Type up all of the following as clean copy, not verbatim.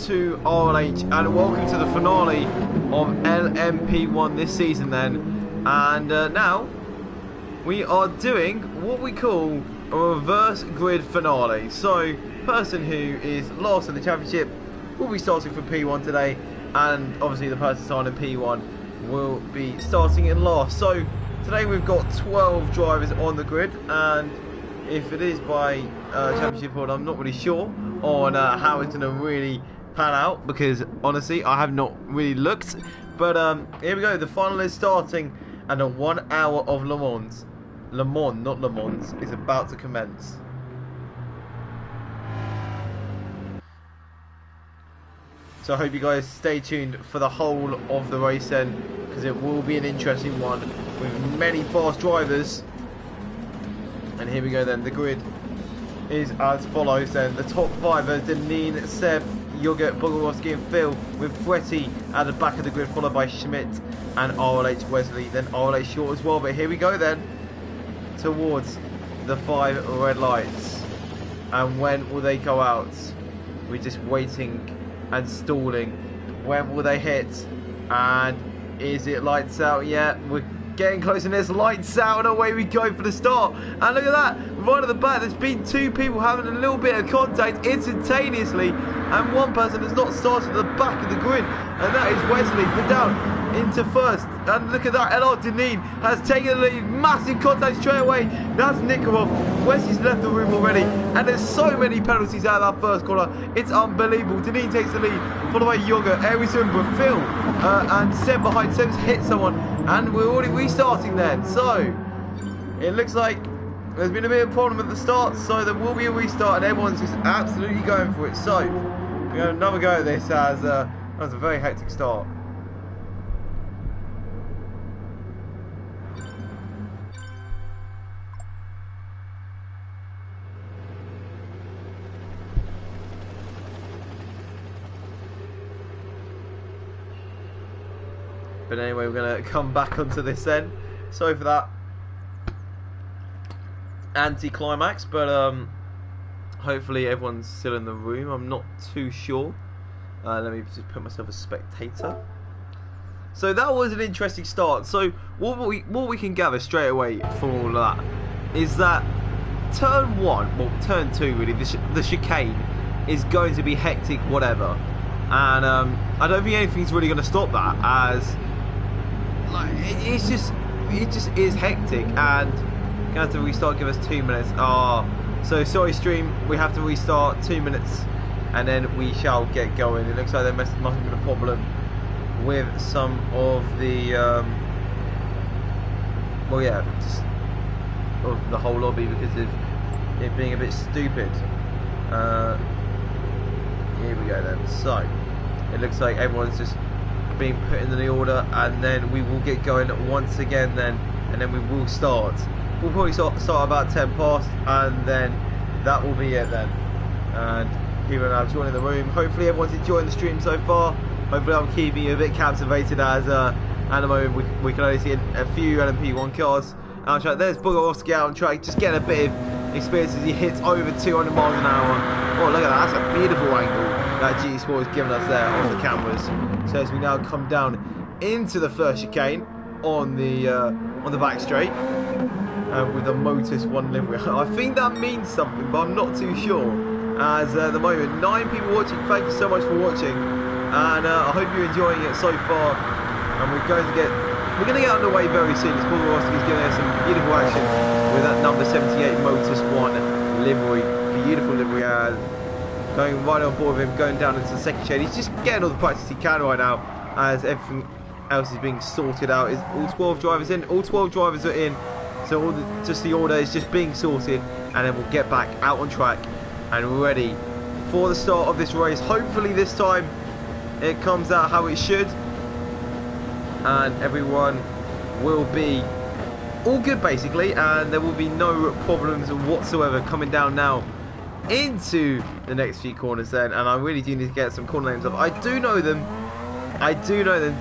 to RLH and welcome to the finale of LMP1 this season then. And now we are doing what we call a reverse grid finale. So person who is last in the championship will be starting from P1 today, and obviously the person starting in P1 will be starting in last. So today we've got 12 drivers on the grid, and if it is by championship order, I'm not really sure on how it's going to really pan out, because honestly I have not really looked. But here we go, the final is starting, and a 1 hour of Le Mans, not Le Mans, is about to commence. So I hope you guys stay tuned for the whole of the race then, because it will be an interesting one with many fast drivers. And here we go then, the grid is as follows then. The top five are Deneen, Seb, Yogurt, Bogorowski and Phil, with Fretti at the back of the grid, followed by Schmidt and RLH Wesley, then RLH Short as well. But here we go then, towards the 5 red lights. And when will they go out? We're just waiting and stalling. When will they hit? And is it lights out yet? We're getting close, and there's lights out, and away we go for the start. And look at that, right at the back, there's been two people having a little bit of contact instantaneously, and one person has not started at the back of the grid, and that is Wesley. Put down into first, and look at that, LR Deneen has taken the lead, massive contact straight away. That's Nikarov. Wesley's left the room already, and there's so many penalties out of that first corner, it's unbelievable. Deneen takes the lead, followed by Yoga, Arizumba, Phil, and Seb behind. Seb's hit someone, and we're already restarting then. So it looks like there's been a bit of a problem at the start, so there will be a restart, and everyone's just absolutely going for it. So we have another go at this, as that was a very hectic start. But anyway, we're going to come back onto this then. Sorry for that anti-climax, but hopefully everyone's still in the room. I'm not too sure. Let me just put myself as spectator. So that was an interesting start. So what we can gather straight away from all of that is that turn 1, well turn 2 really, the chicane is going to be hectic whatever. And I don't think anything's really going to stop that, as like, it just is hectic. And gonna have to restart, give us 2 minutes. So sorry stream, we have to restart, 2 minutes, and then we shall get going. It looks like there must have been a problem with some of the well yeah, just the whole lobby, because of it being a bit stupid. Here we go then. So it looks like everyone's just being put in the order, and then we will get going once again then, and then we will start. We'll probably start about 10 past, and then that will be it then. And people are now joining the room. Hopefully everyone's enjoying the stream so far. Hopefully I'm keeping you a bit captivated, as at the moment we can only see a few LMP1 cars out track. There's Bogorowski out on track, just getting a bit of experience as he hits over 200 miles an hour. Oh, look at that, that's a beautiful angle that G Sport has given us there on the cameras. So as we now come down into the first chicane on the back straight, with the Motus 1 livery. I think that means something, but I'm not too sure. As at the moment, 9 people watching. Thank you so much for watching, and I hope you're enjoying it so far. And we're going to get underway very soon. As Bogorowski is giving us some beautiful action with that number 78 Motus 1 livery, beautiful livery, and going right on board with him, going down into the second shade. He's just getting all the practice he can right now, as everything else is being sorted out. Is all 12 drivers in? All 12 drivers are in. So just the order is just being sorted, and then we'll get back out on track and ready for the start of this race. Hopefully this time it comes out how it should, and everyone will be all good basically, and there will be no problems whatsoever coming down now into the next few corners then. And I really do need to get some corner names up. I do know them,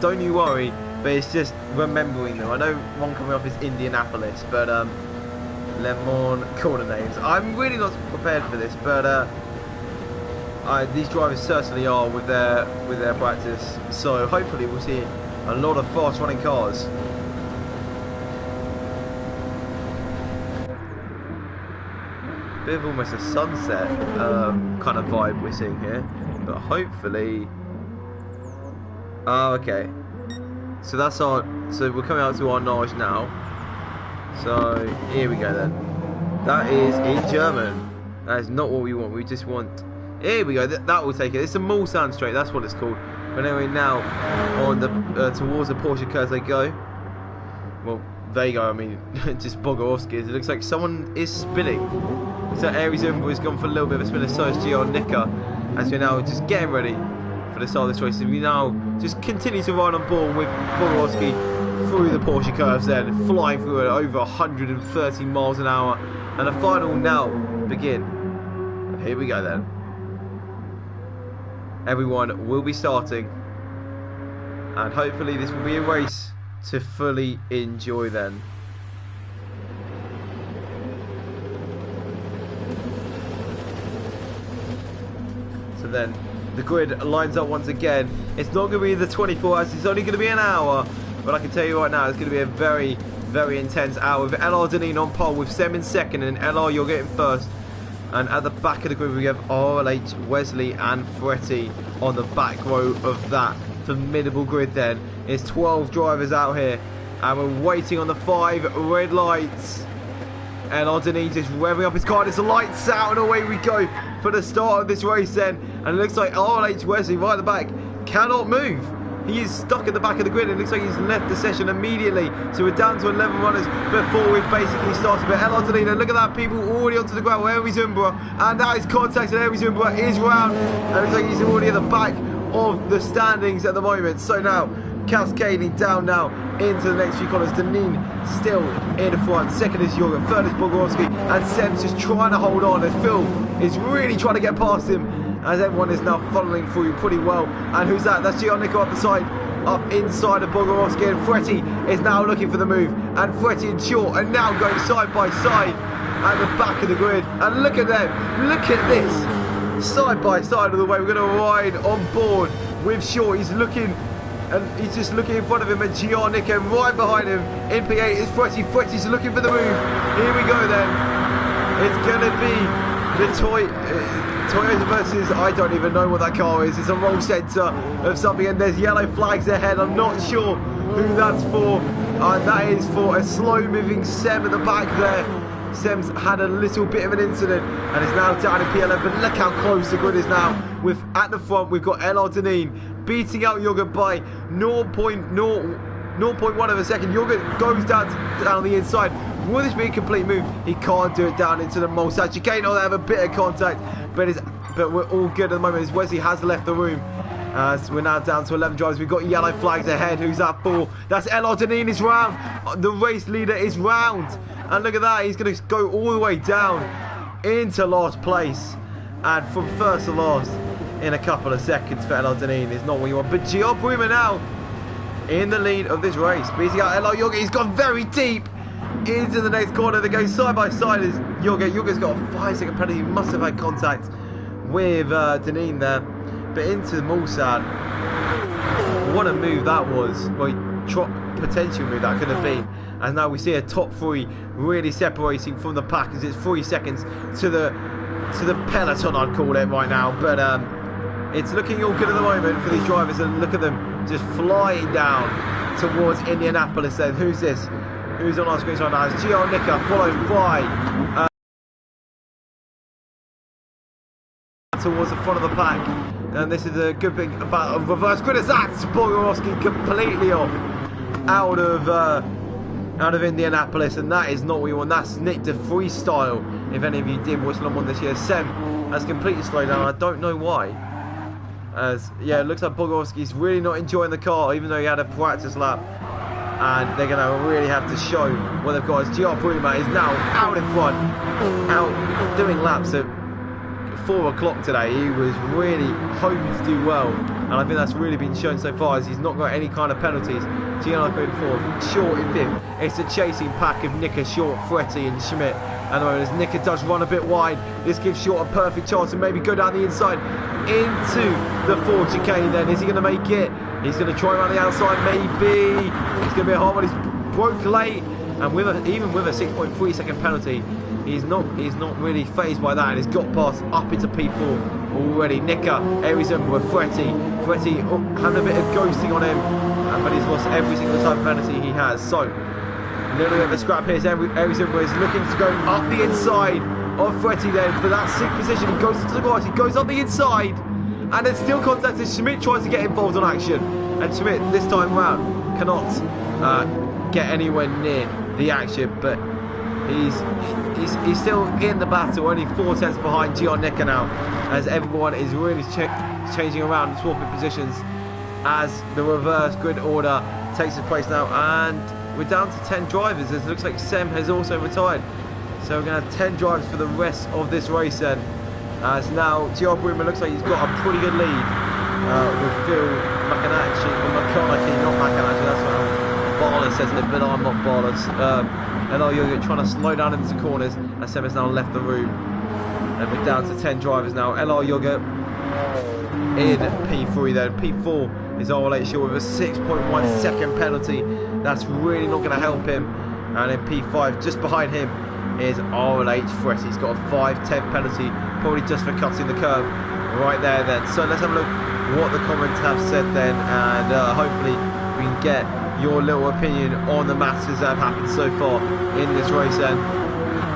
don't you worry, but it's just remembering them. I know one coming up is Indianapolis, but Le Mans corner names, I'm really not prepared for this, but These drivers certainly are with their practice. So hopefully we'll see a lot of fast running cars. Bit of almost a sunset kind of vibe we're seeing here, but hopefully. Oh, okay. So that's our. So we're coming out to our notch now. So here we go then. That is in German. That is not what we want. We just want. Here we go. That will take it. It's a Mulsanne straight. That's what it's called. But anyway, now on the towards the Porsche curves they go. Well, there you go. I mean, just Bogorovsky. It looks like someone is spinning. So Aries Umbro has gone for a little bit of a spinner. So is Gio Nika. As we're now just getting ready for the start of this race. And we now just continue to ride on board with Bogorovsky through the Porsche curves, then flying through at over 130 miles an hour. And the final now begin. Here we go then. Everyone will be starting, and hopefully this will be a race to fully enjoy then. So then the grid lines up once again. It's not going to be the 24 hours, it's only going to be an hour, but I can tell you right now it's going to be a very, very intense hour with LR Deneen on pole, with Sem in second, and LR you're getting first. And at the back of the grid we have RLH, Wesley and Fretti on the back row of that formidable grid then. There's 12 drivers out here and we're waiting on the 5 red lights. And Deneen just revving up his car. There's the lights out and away we go for the start of this race then. And it looks like RLH Wesley right at the back cannot move. He is stuck at the back of the grid. It looks like he's left the session immediately. So we're down to 11 runners before we've basically started. But LR Deneen, look at that, people already onto the ground. Aries Umbro, and that is contact, and Aries Umbro is round. And it looks like he's already at the back of the standings at the moment. So now, cascading down now into the next few corners. Deneen still in the front. Second is Jorgen, third is Bogorovsky, and Sem's just trying to hold on. And Phil is really trying to get past him, as everyone is now following through pretty well. And who's that? That's Gio Nika up the side, up inside of Bogorovsky, and Fretti is now looking for the move. And Fretti and Short are now going side by side at the back of the grid. And look at them, look at this, side by side all the way. We're going to ride on board with Short. He's looking, and he's just looking in front of him, and Gio Nika right behind him. In P8 is Fretti. Fretti's looking for the move. Here we go then. It's going to be the Toyota versus, I don't even know what that car is. It's a roll centre of something, and there's yellow flags ahead. I'm not sure who that's for. That is for a slow moving Sem at the back there. Sem's had a little bit of an incident and is now down in P11, but look how close the grid is now. With at the front we've got LR Deneen beating out Jorgen by 0.1 of a second. Jorgen goes down the inside. Will this be a complete move? He can't do it down into the Mulsanne chicane. Oh, they have a bit of contact, but we're all good at the moment as Wesley has left the room. So we're now down to 11 drivers. We've got yellow flags ahead. Who's that for? That's LR Deneen is round. The race leader is round. And look at that. He's going to go all the way down into last place. And from first to last in a couple of seconds for LR Deneen is not what you want. But Gio Bruma now in the lead of this race. Beating out LR Jorgen. He's gone very deep into the next corner. They go side by side as Jorgen. Jorgen's got a 5-second penalty. He must have had contact with Deneen there. But into the Mulsanne. What a move that was. Well, potential move that could have been. And now we see a top 3 really separating from the pack as it's 3 seconds to the peloton, I'd call it right now. But it's looking all good at the moment for these drivers, and look at them just flying down towards Indianapolis then. Who's this? Who's on our screen right now? It's Gio Nika, followed by towards the front of the pack. And this is a good thing about a reverse grid, as that's Bogorovsky completely off out of Indianapolis, and that is not what we want. That's Nick de Freestyle, if any of you did watch Le Mans this year. Sem has completely slowed down. I don't know why. As yeah, it looks like Bogorovsky's really not enjoying the car, even though he had a practice lap. And they're going to really have to show what they've got. As Gio Bruma is now out in front, out doing laps at 4 o'clock today. He was really hoping to do well and I think that's really been shown so far, as he's not got any kind of penalties. Gianluca in fourth, Short in fifth. It's a chasing pack of Nika, Short, Fretti and Schmidt. And as Nika does run a bit wide, this gives Short a perfect chance to maybe go down the inside into the 40k then. Is he going to make it? He's going to try around the outside, maybe. It's going to be a hard one. He's broke late. And even with a 6.3 second penalty, he's not really phased by that. And he's got past up into P4 already. Nika, Arizona with Fretti. Fretti having a bit of ghosting on him. But he's lost every single type of penalty he has. So, a little bit of a scrap here. Arizona is looking to go up the inside of Fretti then. For that sick position, he goes to the grass. He goes up the inside. And then still contacted. Schmidt tries to get involved on action. And Schmidt, this time round, cannot get anywhere near the action, but he's still in the battle, only 4 tenths behind Gian Nika now, as everyone is really changing around, swapping positions as the reverse grid order takes its place now, and we're down to 10 drivers. It looks like Sem has also retired, so we're going to have 10 drivers for the rest of this race then, as now Gio Bruma looks like he's got a pretty good lead with Phil McConaughey, not McConaughey, that's what Barless says it, but I'm not Barless. And you're trying to slow down into the corners, and Sem has now left the room. And we're down to 10 drivers now. LR Yoga in P3 then. P4 is RLH Short with a 6.1 second penalty. That's really not going to help him. And in P5, just behind him, is RLH Fretti. He's got a 5-10 penalty, probably just for cutting the curb right there then. So let's have a look what the comments have said then, and hopefully we can get your little opinion on the matters that have happened so far in this race then.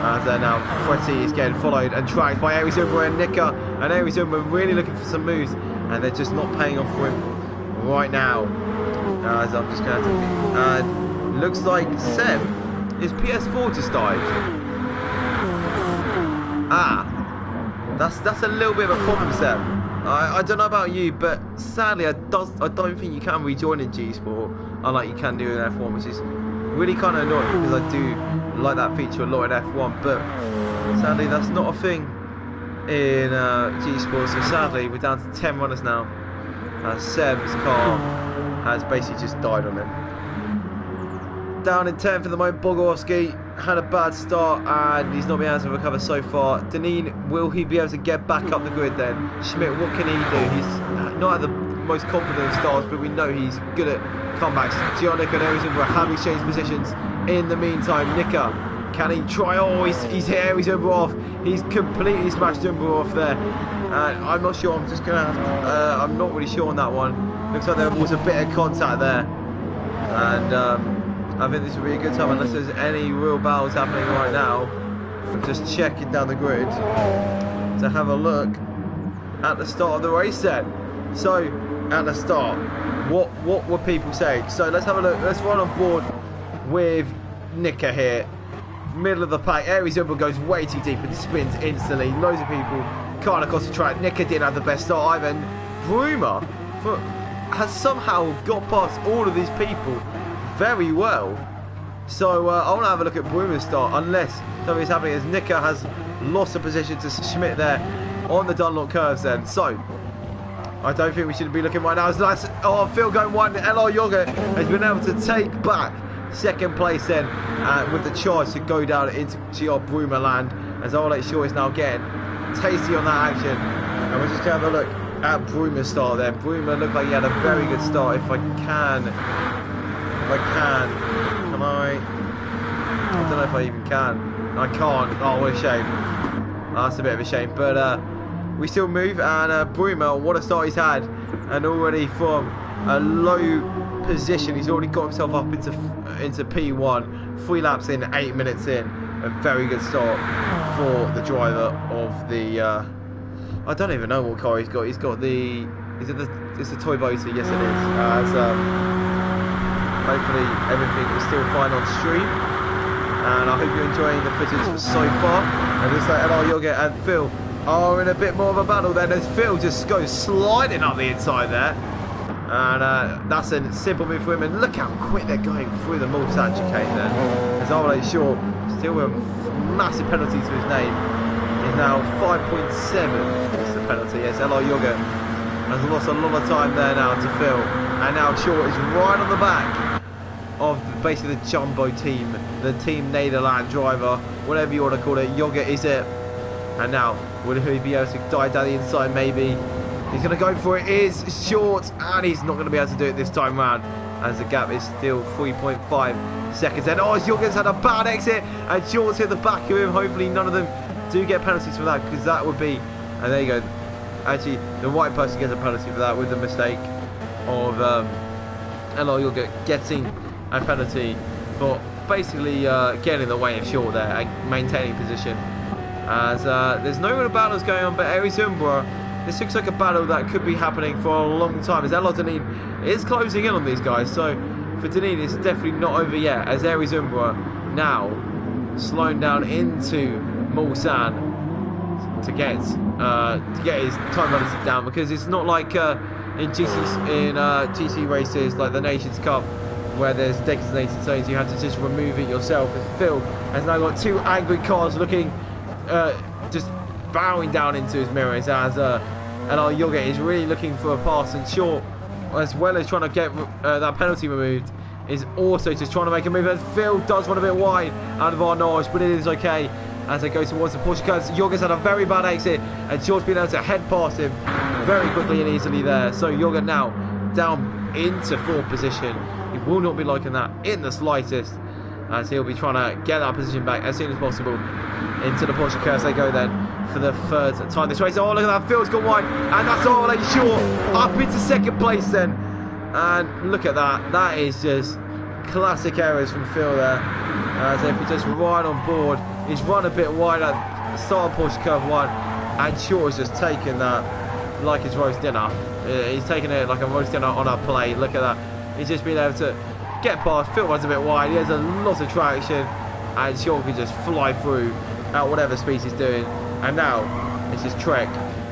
As now Fretti is getting followed and tracked by Arizona and Nika, and Arizona really looking for some moves, and they're just not paying off for him right now. As I'm just going to and looks like Sem is PS4 just died. That's a little bit of a problem, Sem. I don't know about you, but sadly I don't think you can rejoin in G Sport, unlike you can do in F1, which is really kind of annoying because I do like that feature a lot in F1, but sadly that's not a thing in G Sport. So sadly we're down to 10 runners now. Sem's car has basically just died on him. Down in 10th for the moment. Bogorowski had a bad start and he's not been able to recover so far. Deneen, will he be able to get back up the grid then? Schmidt, what can he do? He's not at the most confident of starts, but we know he's good at comebacks. Gianluca and Arizona have exchanged positions. In the meantime, Nika, can he try? Oh, he's hit Arizona off. He's completely smashed Umber off there. I'm not sure. I'm just going to have to, I'm not really sure on that one. Looks like there was a bit of contact there. And I think this would be a good time, unless there's any real battles happening right now. I'm just checking down the grid to have a look at the start of the race then. So, at the start, what were people saying? So let's have a look. Let's run on board with Nika here. Middle of the pack. Arizona goes way too deep and spins instantly. Loads of people can't across the track. Nika didn't have the best start either. And Bruma has somehow got past all of these people very well. So I want to have a look at Bruma's start, unless something's happening, as Nika has lost a position to Schmidt there on the Dunlop curves then. So I don't think we should be looking right now. It's nice. Oh, Phil going one. LR Yoga has been able to take back second place then with the charge to go down into GR Bruma land, as RLH Short is now getting tasty on that action. And we're just going to have a look at Bruma's start there. Bruma looked like he had a very good start. If I don't know if I even can. I can't. Oh, what a shame. That's a bit of a shame. But we still move, and Bruma, what a start he's had. And already from a low position, he's already got himself up into P1. 3 laps in, 8 minutes in. A very good start for the driver of the... I don't even know what car he's got. He's got the... It's the Toyota. Yes, it is. Hopefully everything is still fine on stream, and I hope you're enjoying the footage so far. And looks like LR Yoga and Phil are in a bit more of a battle then, as Phil just goes sliding up the inside there, and that's a simple move for him. And look how quick they're going through the multi-stat chicane then, as RLH Short, still with a massive penalty to his name, is now 5.7 is the penalty. Yes, LR Yoga has lost a lot of time there now to Phil. And now Short is right on the back of basically the Jumbo team, the Team Nederland driver, whatever you want to call it. Yoga is it. And now, will he be able to dive down the inside maybe? He's going to go for it. Is Short, and he's not going to be able to do it this time round, as the gap is still 3.5 seconds. And oh, Jorgen's had a bad exit, and Short's hit the back of him. Hopefully none of them do get penalties for that, because that would be, and there you go. Actually, the white person gets a penalty for that with the mistake of Elo Jorgen getting a penalty for basically getting in the way of Short there and maintaining position. As there's no real battles going on, but Erizumbra, this looks like a battle that could be happening for a long time, as Elo Deneen is closing in on these guys. So for Deneen, it's definitely not over yet, as Erizumbra now slowing down into Mulsanne to get his time penalty down, because it's not like in GC races like the Nations Cup where there's designated zones you have to just remove it yourself. And Phil has now got two angry cars looking just bowing down into his mirrors, as Elo Jorgen is really looking for a pass, and Short, as well as trying to get that penalty removed, is also just trying to make a move. And Phil does run a bit wide out of Arnage, but it is okay as they go towards the Porsche curves. Jorgen's had a very bad exit, and Short's been able to head past him very quickly and easily there. So Jorgen now down into fourth position. He will not be liking that in the slightest, as he'll be trying to get that position back as soon as possible into the Porsche curves. They go then for the third time this race. Oh, look at that, Phil's gone wide, and that's RLH Short up into second place then. And look at that, that is just classic errors from Phil there, as if he just right on board. He's run a bit wide at the start of Porsche curve 1, and Short has just taken that like his roast dinner. He's taken it like a roast dinner on a plate. Look at that, he's just been able to get past. Phil runs a bit wide, he has a lot of traction, and Short can just fly through at whatever speed he's doing. And now it's his trek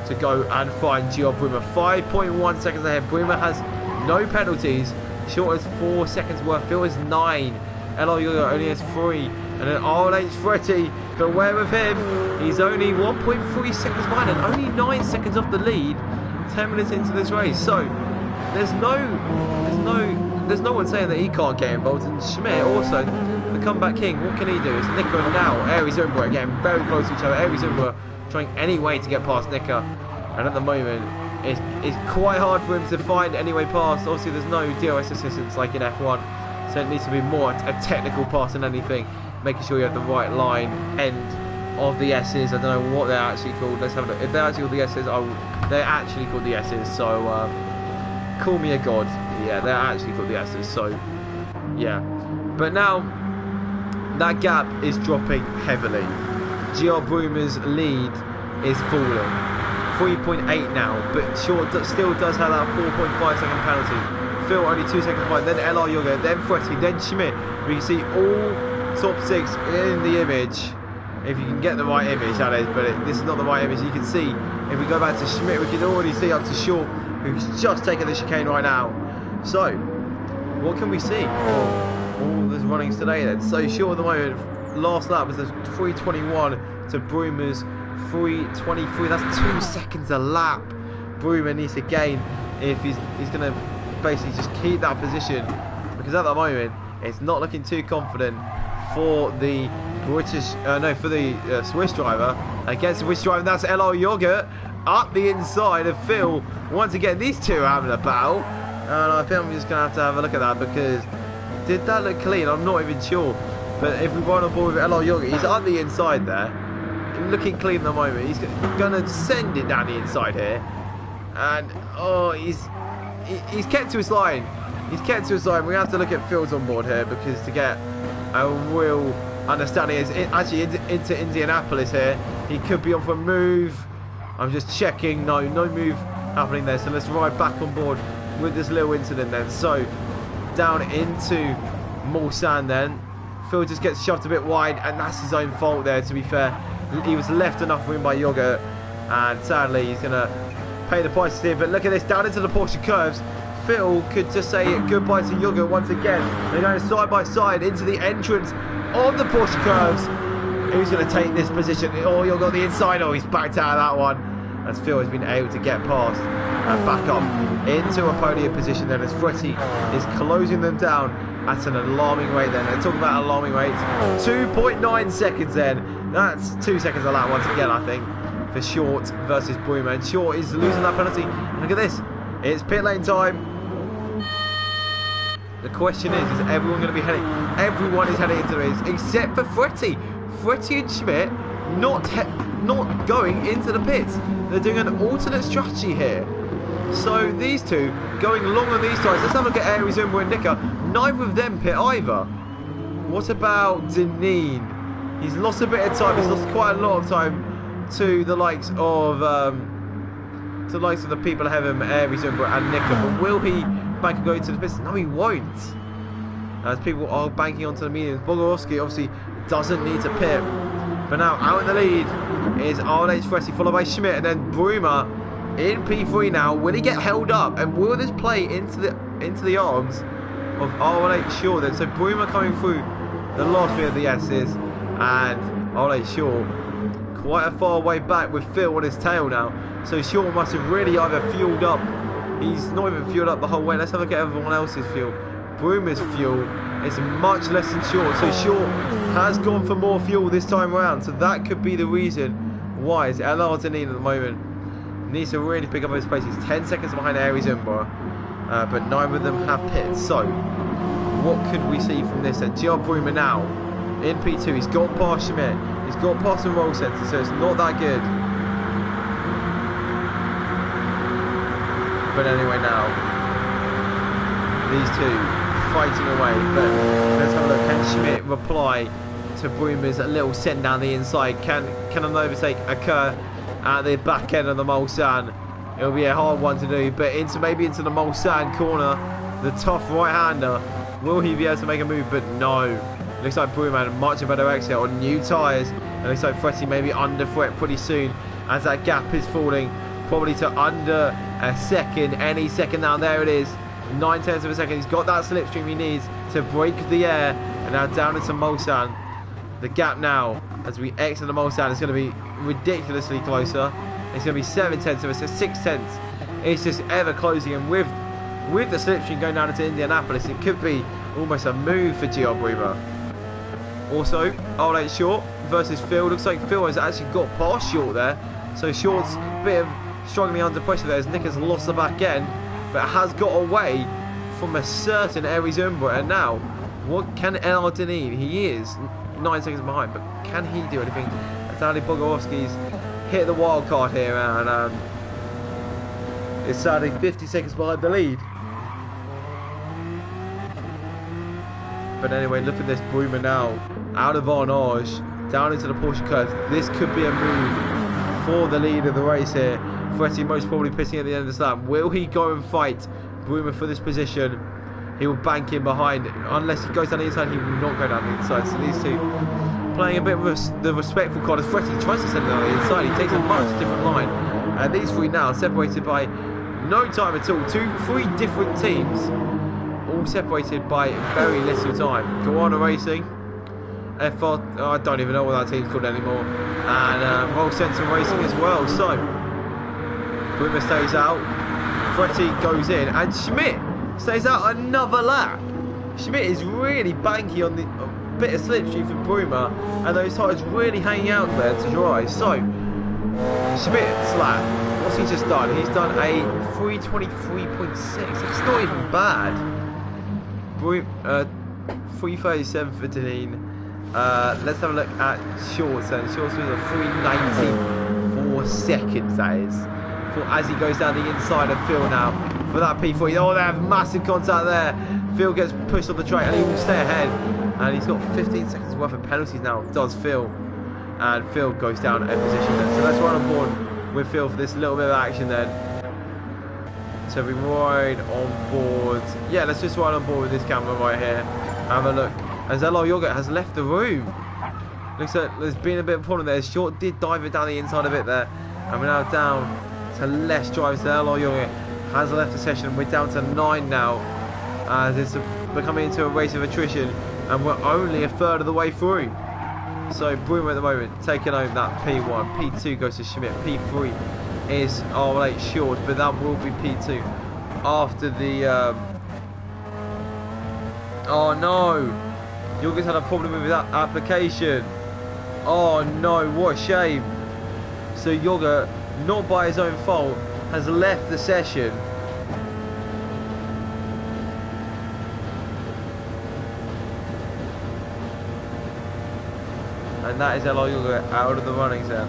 to go and find Gio Bruma. 5.1 seconds ahead. Bruma has no penalties. Short has 4 seconds worth. Phil is 9. Elo Jorgen only has 3. And then RLH Fretti, beware of him. He's only 1.3 seconds behind and only 9 seconds off the lead 10 minutes into this race. So there's no one saying that he can't get involved. And Schmidt also, the comeback king, what can he do? It's Nika and now Erizumbra getting very close to each other. Erizumbra trying any way to get past Nika, and at the moment it's quite hard for him to find any way past. Obviously there's no DRS assistance like in F1, so it needs to be more a technical pass than anything, making sure you have the right line end of the S's. I don't know what they're actually called. Let's have a look. If they're actually called the S's, they're actually called the S's, so call me a god. Yeah, they're actually called the S's, so yeah. But now that gap is dropping heavily. Gio Bruma's lead is falling. 3.8 now, but Short still does have that 4.5 second penalty. Phil only 2 seconds behind, then Elo Jorgen, then Fretti, then Schmidt. We can see all top 6 in the image, if you can get the right image, that is, but this is not the right image. You can see, if we go back to Schmidt, we can already see up to Short, who's just taken the chicane right now. So, what can we see for all those runnings today then? So Short at the moment, last lap was the 3:21 to Bruma's 3:23. That's 2 seconds a lap. Bruma needs to gain if he's going to basically just keep that position, because at the moment it's not looking too confident for the Swiss driver against the Swiss driver. That's Elo Jorgen up the inside of Phil. Once again, these two are having a battle, and I think I'm just going to have a look at that, because did that look clean? I'm not even sure. But if we run on board with Elo Jorgen, he's on the inside there, looking clean at the moment. He's going to send it down the inside here, and oh, he's kept to his line. He's kept to his line. We have to look at Phil's on board here, because to get a real understanding is actually into Indianapolis here. He could be on for a move. I'm just checking. No move happening there. So let's ride back on board with this little incident then. So down into Mulsanne then. Phil just gets shoved a bit wide, and that's his own fault there, to be fair. He was left enough room by Jorgen, and sadly he's going to pay the price here. But look at this, down into the Porsche curves. Phil could just say goodbye to Jorgen once again. They're going side by side into the entrance of the Porsche curves. Who's going to take this position? Oh, Jorgen on the inside. Oh, he's backed out of that one. as Phil has been able to get past and back up into a podium position then as Fretty is closing them down at an alarming rate then. They're talking about alarming rates. 2.9 seconds then. That's 2 seconds a lap once again, I think, for Short versus Bruma. And Short is losing that penalty. Look at this. It's pit lane time. The question is everyone going to be heading? Everyone is heading into this except for Fretty. Fretty and Schmidt not going into the pits. They're doing an alternate strategy here. So these two going long on these tyres. Let's have a look at Aries, Zumba and Nika. Neither of them pit either. What about Deneen? He's lost a bit of time. He's lost quite a lot of time to the likes of the people ahead of him, Aries, Zumba and Nika. But will he bank and go into the pits? No, he won't. As people are banking onto the mediums. Bogorowski obviously doesn't need to pit. But now out in the lead is RLH Fretty, followed by Schmidt, and then Bruma in P3 now. Will he get held up, and will this play into the arms of RLH Shaw then? So Bruma coming through the last bit of the S's, and RLH Shaw quite a far way back with Phil on his tail now. So Shaw must have really either fueled up. He's not even fueled up the whole way. Let's have a look at everyone else's fuel. Bruma's fuel is much less than Short, so Short has gone for more fuel this time around, so that could be the reason why. It's LR Deneen at the moment. Needs to really pick up his pace. He's 10 seconds behind Aries Zumba, but neither of them have pits. So what could we see from this then? GR Bruma now in P2. He's got past Schmidt. He's got past the roll centre, so it's not that good. But anyway, now these two fighting away, but let's have a look. Can Schmidt reply to Bruma's little send down the inside? Can an overtake occur at the back end of the Mulsanne? It'll be a hard one to do, but maybe into the Mulsanne corner, the tough right-hander. Will he be able to make a move? But no. Looks like Bruma had much better exit on new tyres. It looks like Fretty may be under threat pretty soon as that gap is falling probably to under a second. Any second now. There it is. 9/10 of a second. He's got that slipstream he needs to break the air, and now down into Mulsanne. The gap now as we exit the Mulsanne is going to be ridiculously closer. It's going to be 7/10 of a second, 6/10. It's just ever closing, and with the slipstream going down into Indianapolis, it could be almost a move for GR Bruma. Also, RLH Short versus Phil. Looks like Phil has actually got past Short there, so Short's a bit of struggling under pressure there as Nick has lost the back end, but has got away from a certain Aries Zumba. And now, what can LR Deneen? He is 9 seconds behind, but can he do anything? Sadly, Bogorowski's hit the wild card here, and it's sadly 50 seconds behind the lead. But anyway, look at this. Bruma now out of Arnage, down into the Porsche curve. This could be a move for the lead of the race here. Fretty most probably pitting at the end of this lap. Will he go and fight Bruma for this position? He will bank in behind. Unless he goes down the inside, he will not go down the inside. So these two playing a bit of the respectful card as Fretty tries to send it on the inside. He takes a much different line. And these three now separated by no time at all. Three different teams, all separated by very little time. Goanna Racing, FR, I don't even know what that team's called anymore, and Roll Centre Racing as well. So Bruma stays out, Fretty goes in, and Schmidt stays out another lap. Schmidt is really banky on the bit of slipstream for Bruma, and those tyres really hanging out there to dry. So Schmidt's lap, what's he just done? He's done a 3:23.6. It's not even bad. 3:37 for Deneen. Let's have a look at Shorts then. Shorts was a 3:94 seconds, that is. As he goes down the inside of Phil now for that P4. Oh, they have massive contact there. Phil gets pushed on the track and he will stay ahead. And he's got 15 seconds worth of penalties now, does Phil. And Phil goes down a position then. So let's run on board with Phil for this little bit of action then. So we ride on board. Yeah, let's just ride on board with this camera right here. Have a look. As LR Yogurt has left the room. Looks like there's been a bit of a problem there. Short did dive it down the inside a bit there. And we're now down to less drivers. LR Yogurt has left the session. We're down to 9 now. As it's becoming into a race of attrition. And we're only a third of the way through. So Bruma at the moment taking home that P1. P2 goes to Schmidt. P3 is RLH short, but that will be P2 after the oh no, Jorgen's had a problem with that application. Oh no, what a shame. So Jorgen, not by his own fault, has left the session. And that is Eli Jorgen out of the runnings then.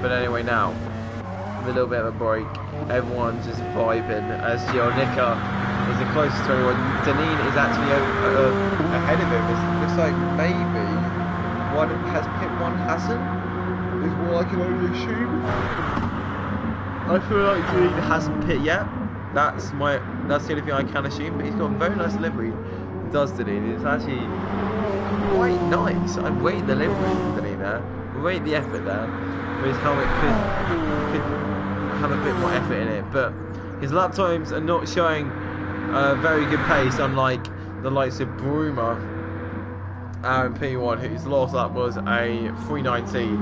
But anyway, now, with a little bit of a break, everyone's just vibing as Gionica is the closest to everyone. Deneen is actually ahead of him. It looks like maybe one has pit, one hasn't, is what I can only assume. I feel like Deneen hasn't pit yet. That's the only thing I can assume, but he's got a very nice livery. Does Deneen? It's actually quite nice. I rate the livery from Deneen there. Rate the effort there. But his helmet could have a bit more effort in it, but his lap times are not showing a very good pace, unlike the likes of Bruma LMP1, whose last lap was a 3:19,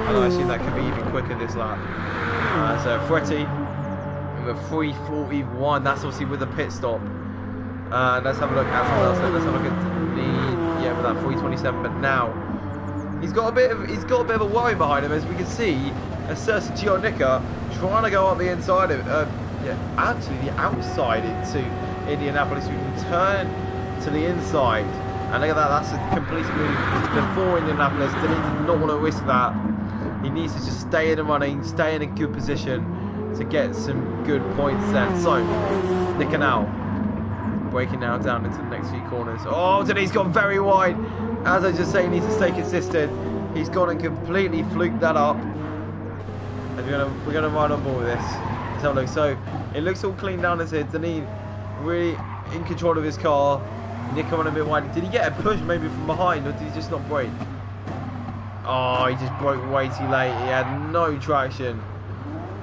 and I assume that could be even quicker this lap. So Fretti with a 3:41, that's obviously with a pit stop. Let's have a look at someone else. Let's have a look at the with that 3:27, but now he's got a bit of a worry behind him, as we can see. A certain Gionica trying to go up the inside of actually the outside into Indianapolis. We can turn to the inside, and look at that. That's a complete move before Indianapolis. Did not want to risk that. He needs to just stay in the running, stay in a good position to get some good points then. So Nick Canal breaking now down into the next few corners. Oh, Deneen's gone very wide. As I just say, he needs to stay consistent. He's gone and completely fluked that up. And we're gonna ride on board with this. Let's have a look. So it looks all clean down his head. Deneen really in control of his car. Nick on a bit wide. Did he get a push maybe from behind, or did he just not brake? Oh, he just broke way too late. He had no traction.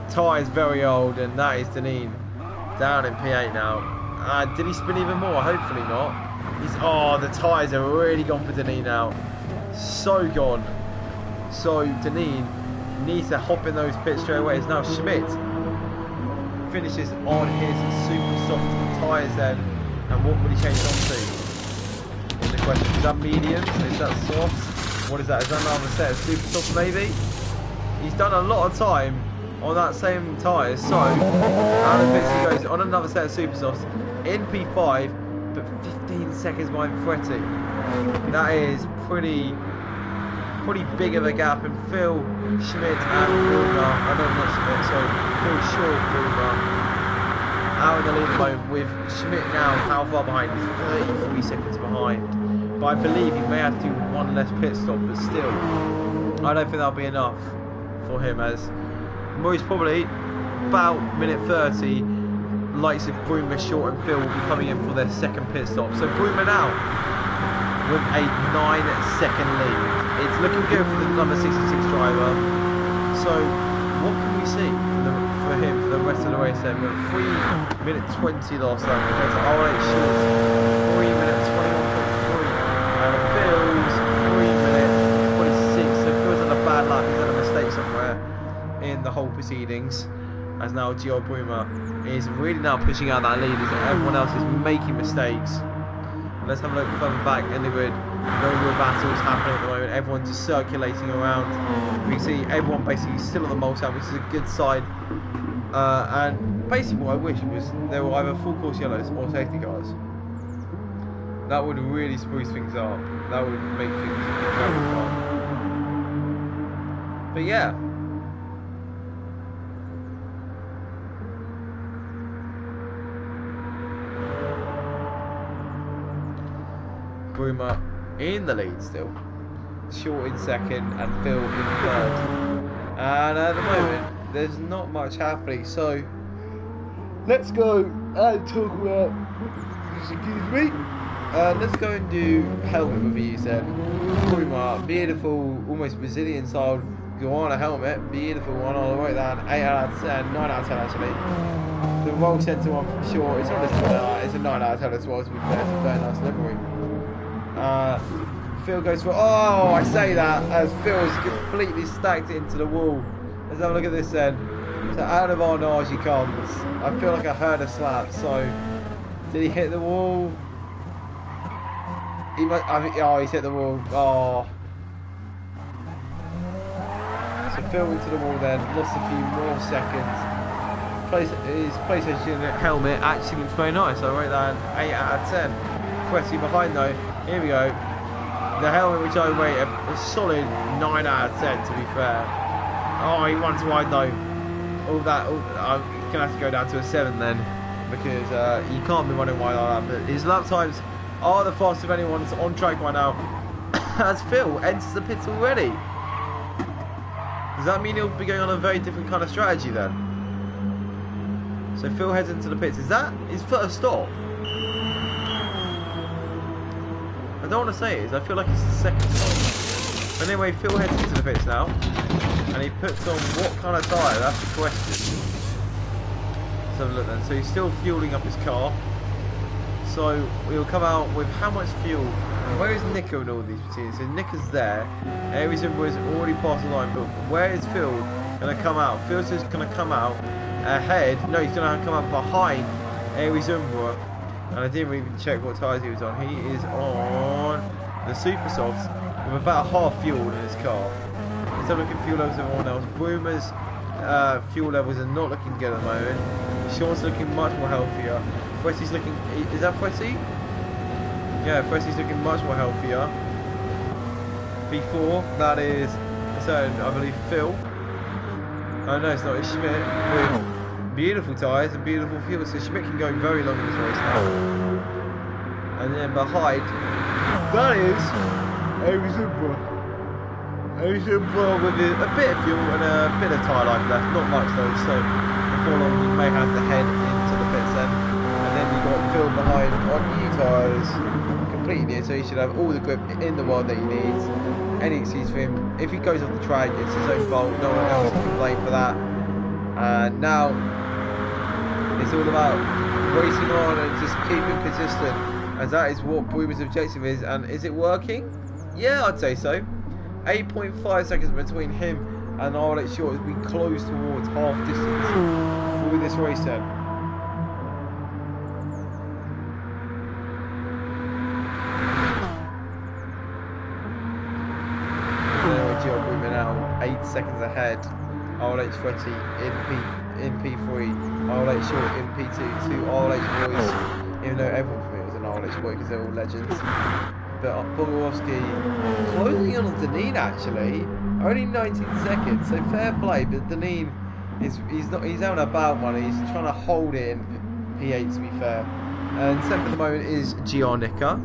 Tyre's very old, and that is Deneen down in P8 now. Did he spin even more? Hopefully not. Oh, the tyres are really gone for Deneen now. So gone. So Deneen needs to hop in those pits straight away. It's now Schmidt finishes on his super soft tyres then. And what would he change on to? Is the question. Is that medium? Is that soft? What is that? Is that another set of super soft maybe? He's done a lot of time on that same tyres. So out of pits he goes on another set of super softs in P5. But 15 seconds behind Fretti. That is pretty big of a gap. And Phil Schmidt and Bruma, not Schmidt, sorry, Phil Short Bruma out in the lead at the moment, with Schmidt now how far behind? 33 seconds behind. But I believe he may have to do one less pit stop, but still, I don't think that'll be enough for him, as most probably about minute 30. Likes of Bruma, Short and Phil will be coming in for their second pit stop. So Bruma now with a 9-second lead. It's looking good for the number 66 driver. So what can we see for him for the rest of the race then? We're 3 minute 20 last time compared to RLH Short 3 minutes 21.3, and Phil's 3 minutes 26. So Phil's on a bad lap. He's had a mistake somewhere in the whole proceedings, as now Gio Bruma is really now pushing out that lead, as everyone else is making mistakes. Let's have a look further back in the grid. No real battles happening at the moment. Everyone's just circulating around. We can see everyone basically still on the multi, which is a good sign. And basically what I wish was there were either full course yellows or safety cars. That would really spruce things up. That would make things very fun. But yeah. Bruma in the lead still. Short in second and Phil in third. And at the moment, there's not much happening. So let's go and talk about. Excuse me. Let's go and do helmet reviews then. Bruma, beautiful, almost Brazilian style Guana helmet. Beautiful one. I'll write that 8 out of 10, 9 out of 10 actually. The roll centre one from Short, it's not a 10 out, it's a 9 out of 10 as well, to be fair. It's a very nice livery. Phil goes for, oh, I say that as Phil's completely stacked it into the wall. Let's have a look at this then. So out of Arnage he comes. I feel like I heard a slap, so did he hit the wall? He must, oh, he's hit the wall. Oh. So Phil into the wall then, lost a few more seconds. His PlayStation helmet actually looks very nice. I rate that an 8 out of 10. Quessy behind though. Here we go. The helmet which I rate a solid 9 out of 10 to be fair. Oh, he runs wide though. All that, I'm gonna have to go down to a 7 then, because he can't be running wide like that. But his lap times are the fastest of anyone that's on track right now. As Phil enters the pits already. Does that mean he'll be going on a very different kind of strategy then? So Phil heads into the pits. Is that his first stop? I don't want to say it is. I feel like it's the second stop. But anyway, Phil heads into the pits now. And he puts on what kind of tyre? That's the question. Let's have a look then. So he's still fueling up his car. So we'll come out with how much fuel. Where is Nico in all these routines? So Nico's there. Aries has already passed the line. But where is Phil going to come out? Phil's just going to come out ahead. No, he's going to come out behind Aries Umbra. And I didn't even check what tyres he was on. He is on the Super Softs with about half fuel in his car. Let's have a look at fuel levels of everyone else. Boomer's fuel levels are not looking good at the moment. Sean's looking much more healthier. Fressy's looking... Is that Fressy? Yeah, Fressy's looking much more healthier. V4, that is... So, I believe Phil. Oh no, it's not. It's Schmidt with beautiful tyres and beautiful fuel. So Schmidt can go very long in this race now. And then behind, that is Aries Umbra. Aries Umbra with a bit of fuel and a bit of tyre life left. Not much though, so before long he may have to head into the pits then. And then you've got Phil behind on new tyres. Completely new, so he should have all the grip in the world that he needs. Any excuse for him. If he goes off the track, it's his own fault. No one else can blame for that. And now it's all about racing on and just keeping consistent, as that is what Boomer's objective is. And is it working? Yeah, I'd say so. 8.5 seconds between him and RLH Short as we close towards half distance for this race then. Boomer now 8 seconds ahead. RLH 20 in P3, RLH Short in P2, 2 RLH boys, even though everyone for me was an RLH boy because they're all legends. But Bogorowski closing on Deneen actually, only 19 seconds, so fair play. But Deneen he's having a bad one. He's trying to hold it in P8 to be fair. And second at the moment is Giannica.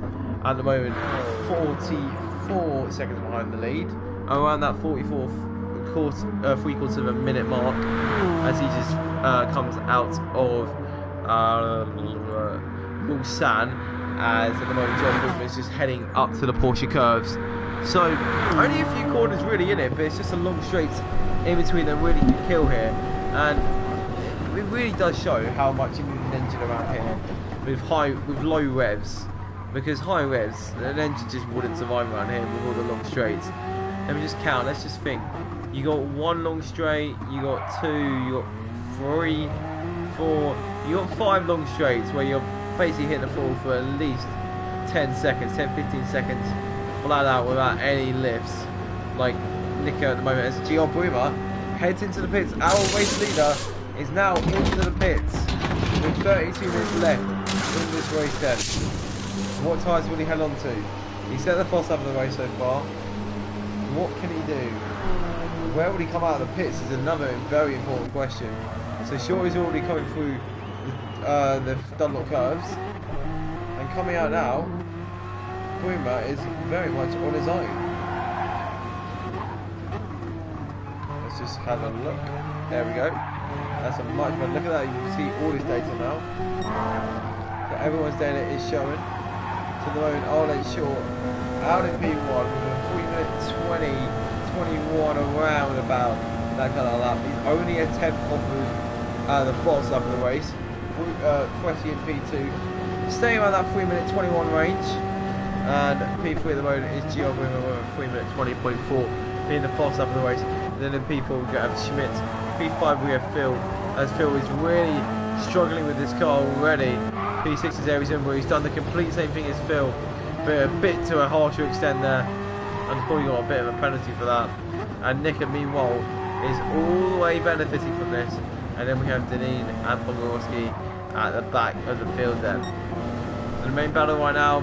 At the moment, 44 seconds behind the lead, around that 3/4 of a minute mark, as he just comes out of Mulsanne, as at the moment John Boomer is just heading up to the Porsche curves. So only a few corners really in it, but it's just a long straight in between a really good kill here, and it really does show how much you need an engine around here with low revs, because high revs an engine just wouldn't survive around here with all the long straights. Let me just count. Let's just think. You got 1 long straight, you got 2, you got 3, 4, you got 5 long straights where you're basically hitting the floor for at least 10 seconds, 10-15 seconds flat out without any lifts. Like Nico at the moment, as GR Boomer heads into the pits. Our race leader is now into the pits with 32 minutes left in this race then. What tyres will he head on to? He set the fast lap of the race so far. What can he do? Where will he come out of the pits is another very important question. So Shorty's already coming through the Dunlop curves, and coming out now, Boomer is very much on his own. Let's just have a look. There we go. That's a much better. Look at that. You can see all his data now. So everyone's data is showing. To the moment, RLH Short out in P1 with a 3:20.21 around about that kind of lap. He's only a 10th off of the boss lap of the race. Freshie in P2, staying around that 3:21 range. And P3 at the moment is Gio Boomer with a 3 minute 20.4, being the fastest lap of the race. And then in P4 we have Schmidt. P5 we have Phil, as Phil is really struggling with this car already. P6 is Aries Umber, he's done the complete same thing as Phil, but a bit to a harsher extent there, and probably got a bit of a penalty for that. And Nick, meanwhile, is all the way benefiting from this. And then we have Deneen and Pomorowski at the back of the field there. The main battle right now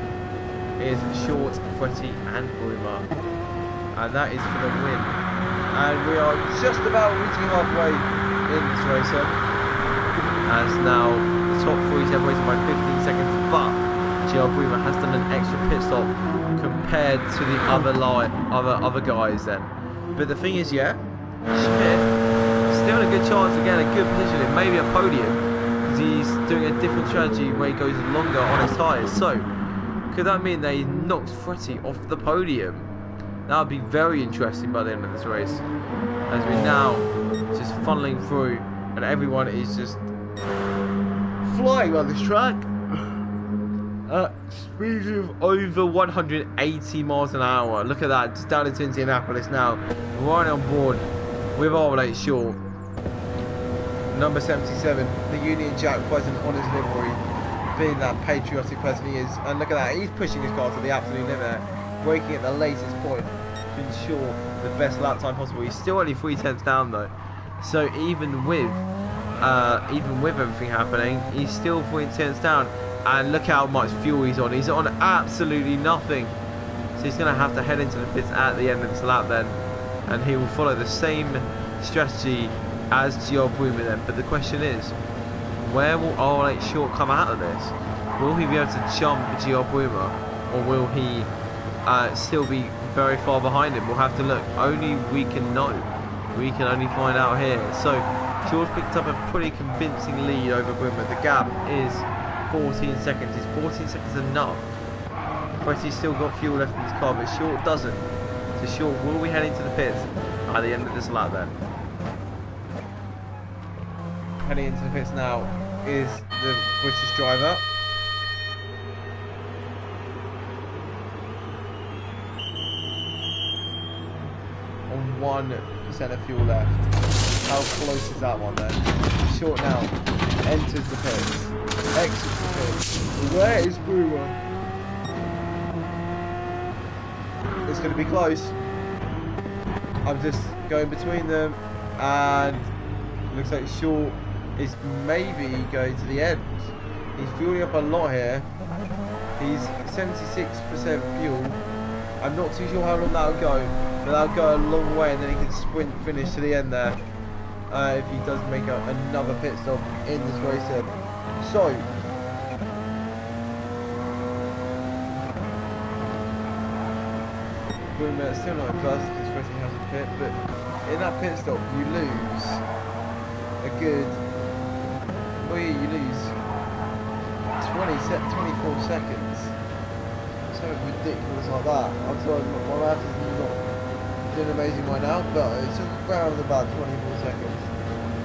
is Short, Fretty and Boomer, and that is for the win. And we are just about reaching halfway in this race then, as now the top 3 separated by 15 seconds, but GR Boomer has done an extra pit stop compared to the other guys then. But the thing is, yeah, Schmidt still in a good chance to get a good position in maybe a podium, because he's doing a different strategy where he goes longer on his tyres. So could that mean they knocked Fretty off the podium? That would be very interesting by the end of this race, as we're now just funneling through and everyone is just flying on this track at speeds of over 180 miles an hour. Look at that, just down into Indianapolis now, right on board with RLH Short. Number 77, the Union Jack present on his livery, being that patriotic person he is. And look at that, he's pushing his car to the absolute limit, braking at the latest point to ensure the best lap time possible. He's still only 3/10 down though, so even with everything happening, he's still 3/10 down. And look how much fuel he's on. He's on absolutely nothing, so he's going to have to head into the pits at the end of this lap then, and he will follow the same strategy as GR Boomer then. But the question is, where will RLH Short come out of this? Will he be able to jump GR Boomer, or will he still be very far behind him? We'll have to look. Only we can know. We can only find out here. So Short picked up a pretty convincing lead over Boomer. The gap is 14 seconds. Is 14 seconds enough? Fretty's still got fuel left in his car, but Short doesn't. So Short will be heading to the pits at the end of this lap then. Heading into the pits now is the British driver. On 1% of fuel left. How close is that one then? Short now enters the pits. Exits the pits. Where is Boomer? It's going to be close. I'm just going between them, and it looks like Short is maybe going to the end. He's fueling up a lot here. He's 76% fuel. I'm not too sure how long that'll go, but that'll go a long way, and then he can sprint finish to the end there if he does make another pit stop in this race then. So Boomer still not in first because Fretty has a pit, but in that pit stop you lose a good, you lose 24 seconds. Something ridiculous like that. I'm sorry, my math is not doing amazing right now, but it's around about 24 seconds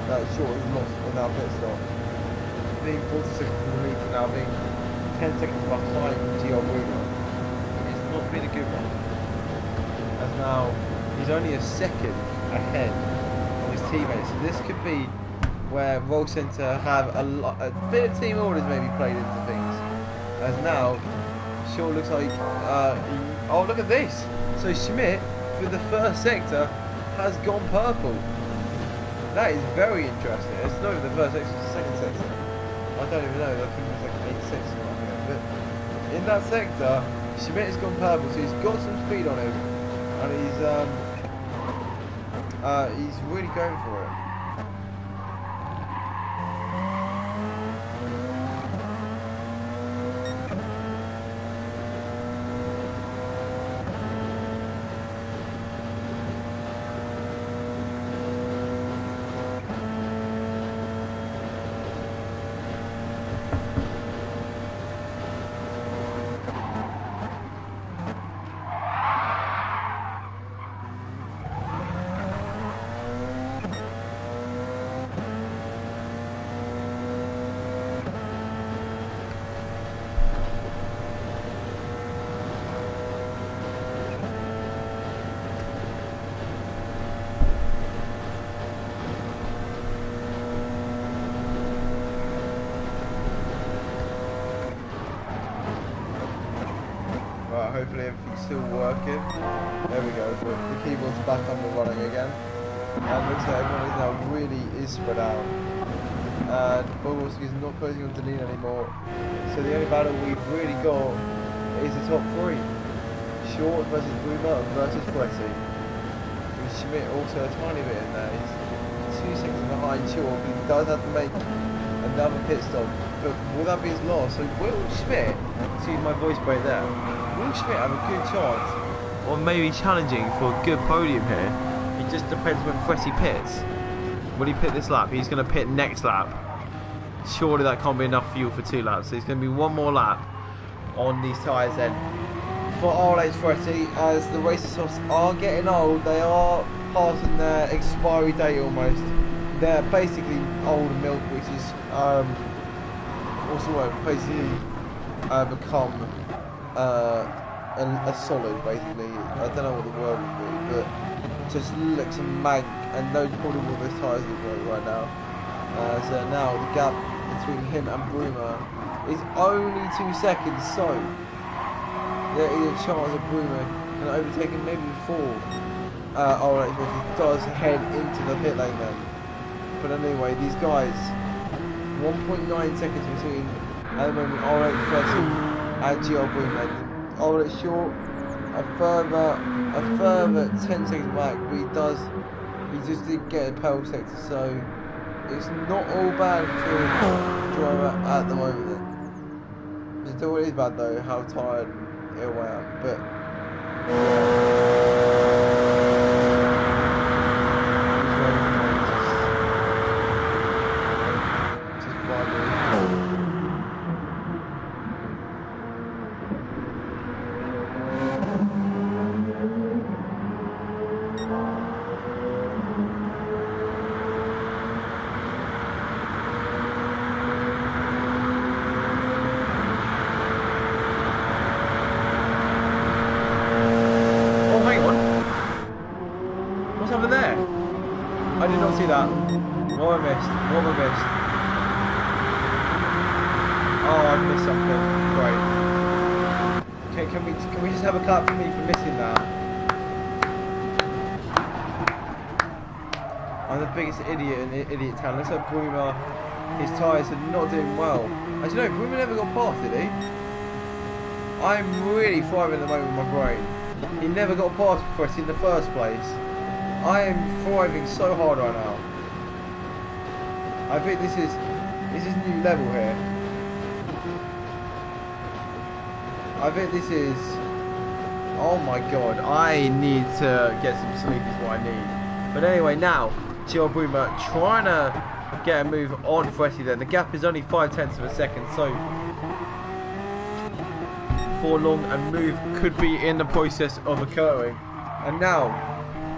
that Short is lost in that pit stop. Being 40 seconds in the lead for now, being 10 seconds behind GR Boomer. It's not been a good one. As now he's only a second ahead of his teammates, so this could be where Roll Centre have a bit of team orders maybe played into things. As now Short looks like oh, look at this, so Schmidt for the first sector has gone purple. That is very interesting. It's not even the first sector, it's the second sector. I don't even know, I think it was like 8 sectors or something. But in that sector Schmidt has gone purple, so he's got some speed on him. And he's really going for it. hopefully everything's still working. There we go, the keyboard's back up and running again. And looks like everyone is now really spread out. And Bobowski's not closing on Deline anymore. So the only battle we've really got is the top three. Short versus Boomer versus Fletty. With Schmidt also a tiny bit in there. He's 2 seconds behind Short. He does have to make another pit stop. But will that be his loss? So will Schmidt, excuse my voice break there, will Schmidt have a good chance or maybe challenging for a good podium here? It just depends when Fretty pits. Will he pit this lap? He's going to pit next lap. Surely that can't be enough fuel for 2 laps. So it's going to be one more lap on these tyres then for RLH Fretty. As the race softs are getting old, they are passing their expiry date almost. They're basically old milk, which is also basically become a solid, basically. I don't know what the word would be, but just looks a mank, and knows probably what those tyres look like right now. So now the gap between him and Bruma is only 2 seconds, so there is a chance that Bruma can overtake him maybe before RLH does head into the pit lane then. But anyway, these guys, 1.9 seconds between at the moment RLH Fretty and GR Bruma. RLH Short a further 10 seconds back, but he just did get a pole sector, so it's not all bad for the driver at the moment. It's still is bad though, how tired and ill I am, but I did not see that. What have I missed? What have I missed? Oh, I missed something. Right. Okay, can we just have a clap for me for missing that? I'm the biggest idiot in the idiot town. Looks like Bruma, his tyres are not doing well. As you know, Bruma never got past, did he? I'm really thriving at the moment with my brain. He never got past for us in the first place. I am thriving so hard right now. I think this is new level here. I think this is, oh my god, I need to get some sleep is what I need. But anyway, now GR Bruma trying to get a move on Fretty then. The gap is only 0.5 of a second, so before long a move could be in the process of occurring. And now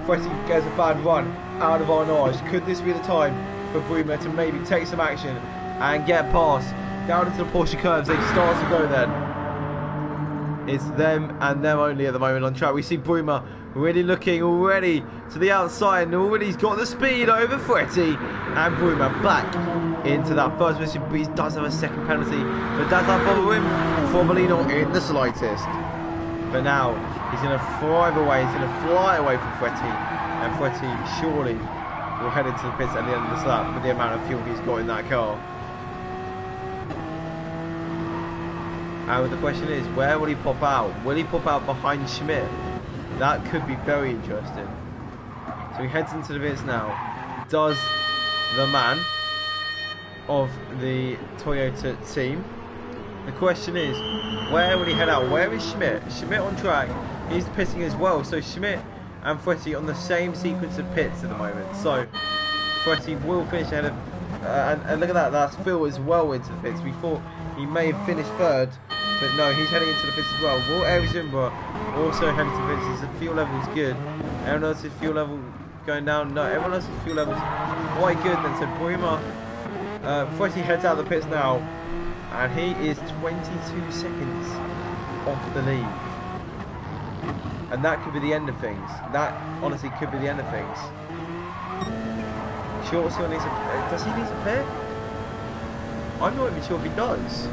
Fretty gets a bad run out of Arnage. Could this be the time for Bruma to maybe take some action and get past down into the Porsche curves? They start to go then. It's them and them only at the moment on track. We see Bruma really looking already to the outside and already he's got the speed over Fretty, and Bruma back into that first position, but he does have a second penalty, but does not bother him for Molino in the slightest. But now he's going to thrive away, he's going to fly away from Fretty, and Fretty surely will head into the pits at the end of this lap with the amount of fuel he's got in that car. And the question is, where will he pop out? Will he pop out behind Schmidt? That could be very interesting. So he heads into the pits now. Does the man of the Toyota team? The question is, where will he head out? Where is Schmidt? Schmidt on track. He's pitting as well. So Schmidt and Fretty on the same sequence of pits at the moment. So Fretty will finish ahead of... and look at that. That's Phil as well into the pits. We thought he may have finished third, but no, he's heading into the pits as well. Will Arizumba also heading to the pits? His fuel level is good. Everyone else's fuel level going down? No, everyone else's fuel level is quite good then. So Bruma, Fretty heads out of the pits now, and he is 22 seconds off the lead. And that could be the end of things. That honestly could be the end of things. Short still needs a... Does he need a pit? I'm not even sure if he does.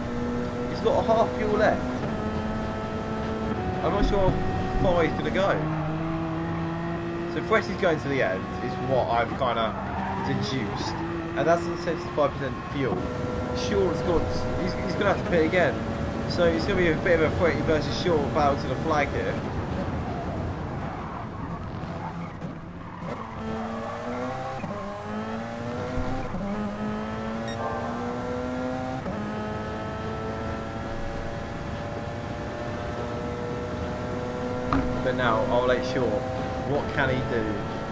He's got a half fuel left. I'm not sure how far he's going to go. So Fretty's going to the end is what I've kind of deduced. And that's on 75% fuel. Short's got, he's going to have to pit again. So it's going to be a bit of a Fretty versus Short battle to the flag here. But now RLH Short, what can he do?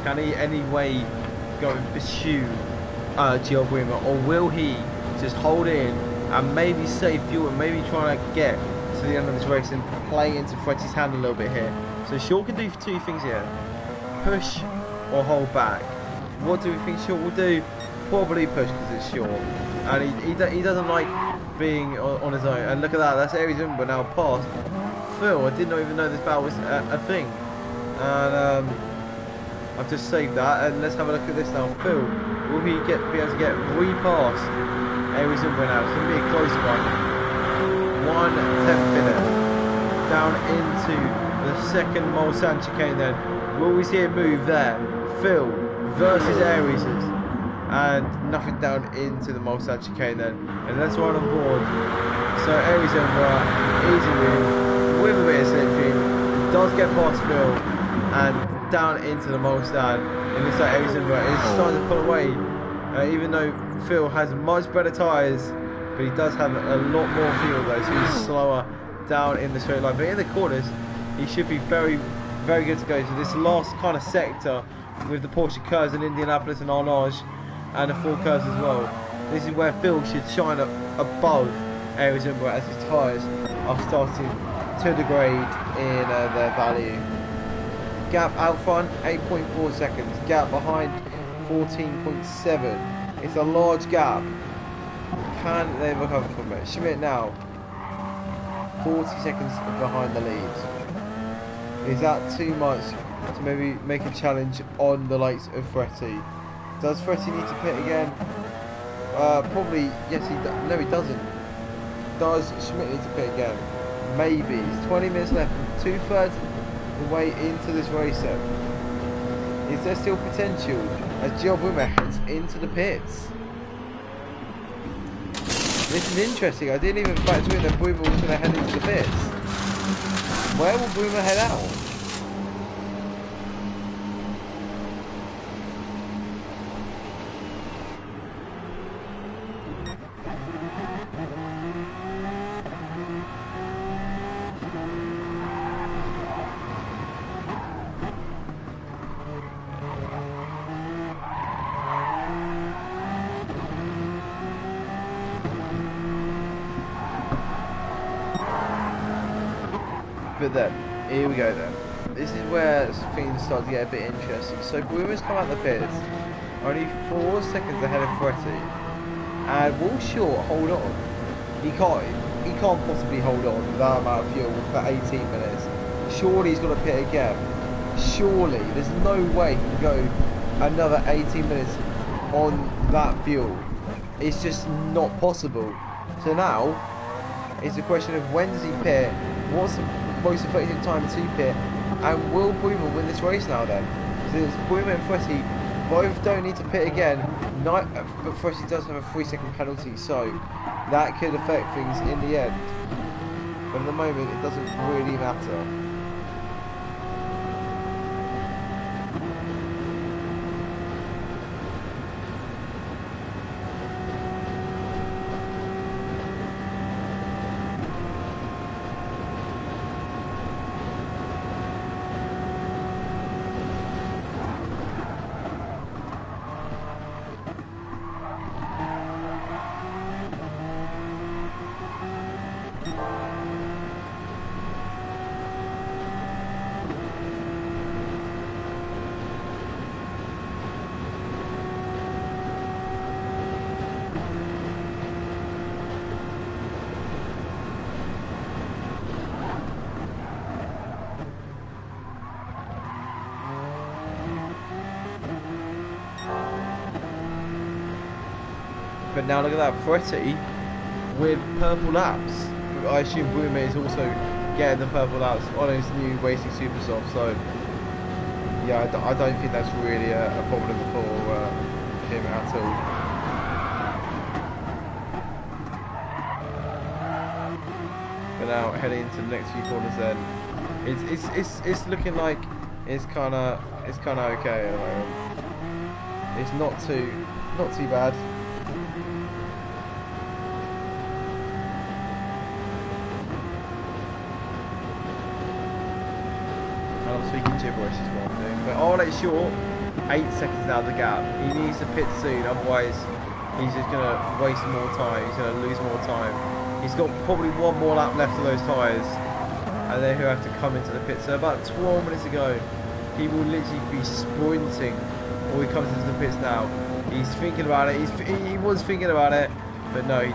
Can he any way go and pursue Gio Boomer, or will he just hold in and maybe save fuel and maybe try to get to the end of this race and play into Fretty's hand a little bit here? So Short can do two things here: push or hold back. What do we think Short will do? Probably push because it's Short, and he doesn't like being on his own. And look at that, that's Aries Umber now past Phil. I didn't even know this battle was a thing, and I've just saved that. And let's have a look at this now. Phil, will he be able to get re-past Aries Umber now? It's going to be a close one. 1/10 minute down into the second Mulsanne chicane. Then will we see a move there? Phil versus Aries, and nothing down into the Mulsanne chicane then. And let's run on board. So Aries Umber, easy win. With a bit of slipstream, does get past Phil and down into the Mulsanne. It looks like Aries Umber is starting to pull away, even though Phil has much better tyres, but he does have a lot more fuel though, so he's slower down in the straight line. But in the corners, he should be very, very good to go. So this last kind of sector with the Porsche curves in Indianapolis and Arnage, and the 4 curves as well. This is where Phil should shine up above Aries Umber as his tyres are starting to degrade in their value. Gap out front 8.4 seconds, gap behind 14.7. It's a large gap. Can they recover from it? Schmidt now 40 seconds behind the lead. Is that too much to maybe make a challenge on the likes of Fretty? Does Fretty need to pit again? Probably yes. No, he doesn't. Does Schmidt need to pit again? Maybe. It's 20 minutes left, 2/3 the way into this race then. Is there still potential as Gio Boomer heads into the pits? This is interesting. I didn't even factor in that Boomer was going to head into the pits. Where will Boomer head out? But then, here we go then. This is where things start to get a bit interesting. So Boomer's come out the pits, only 4 seconds ahead of Fretty. And will Short hold on? He can't possibly hold on with that amount of fuel for 18 minutes. Surely he's got to pit again. Surely, there's no way he can go another 18 minutes on that fuel. It's just not possible. So now, it's a question of when does he pit? What's the most effective time to pit, and will Boomer win this race now then? Since Boomer and Fretty both don't need to pit again, but Fretty does have a 3-second penalty, so that could affect things in the end. But at the moment it doesn't really matter. But now look at that, Fretty with purple laps. I assume Boomer is also getting the purple laps on his new racing super soft. So yeah, I don't think that's really a problem for him at all. But now heading into the next few corners, then it's looking like it's kind of okay at the moment. It's not too bad. And I'm speaking gibberish is what I'm doing. But RLH short, 8 seconds out of the gap. He needs to pit soon, otherwise he's just gonna waste more time. He's gonna lose more time. He's got probably one more lap left of those tyres, and then he'll have to come into the pit. So about 12 minutes ago, he will literally be sprinting. Or he comes into the pits now. He's thinking about it. He was thinking about it, but no, he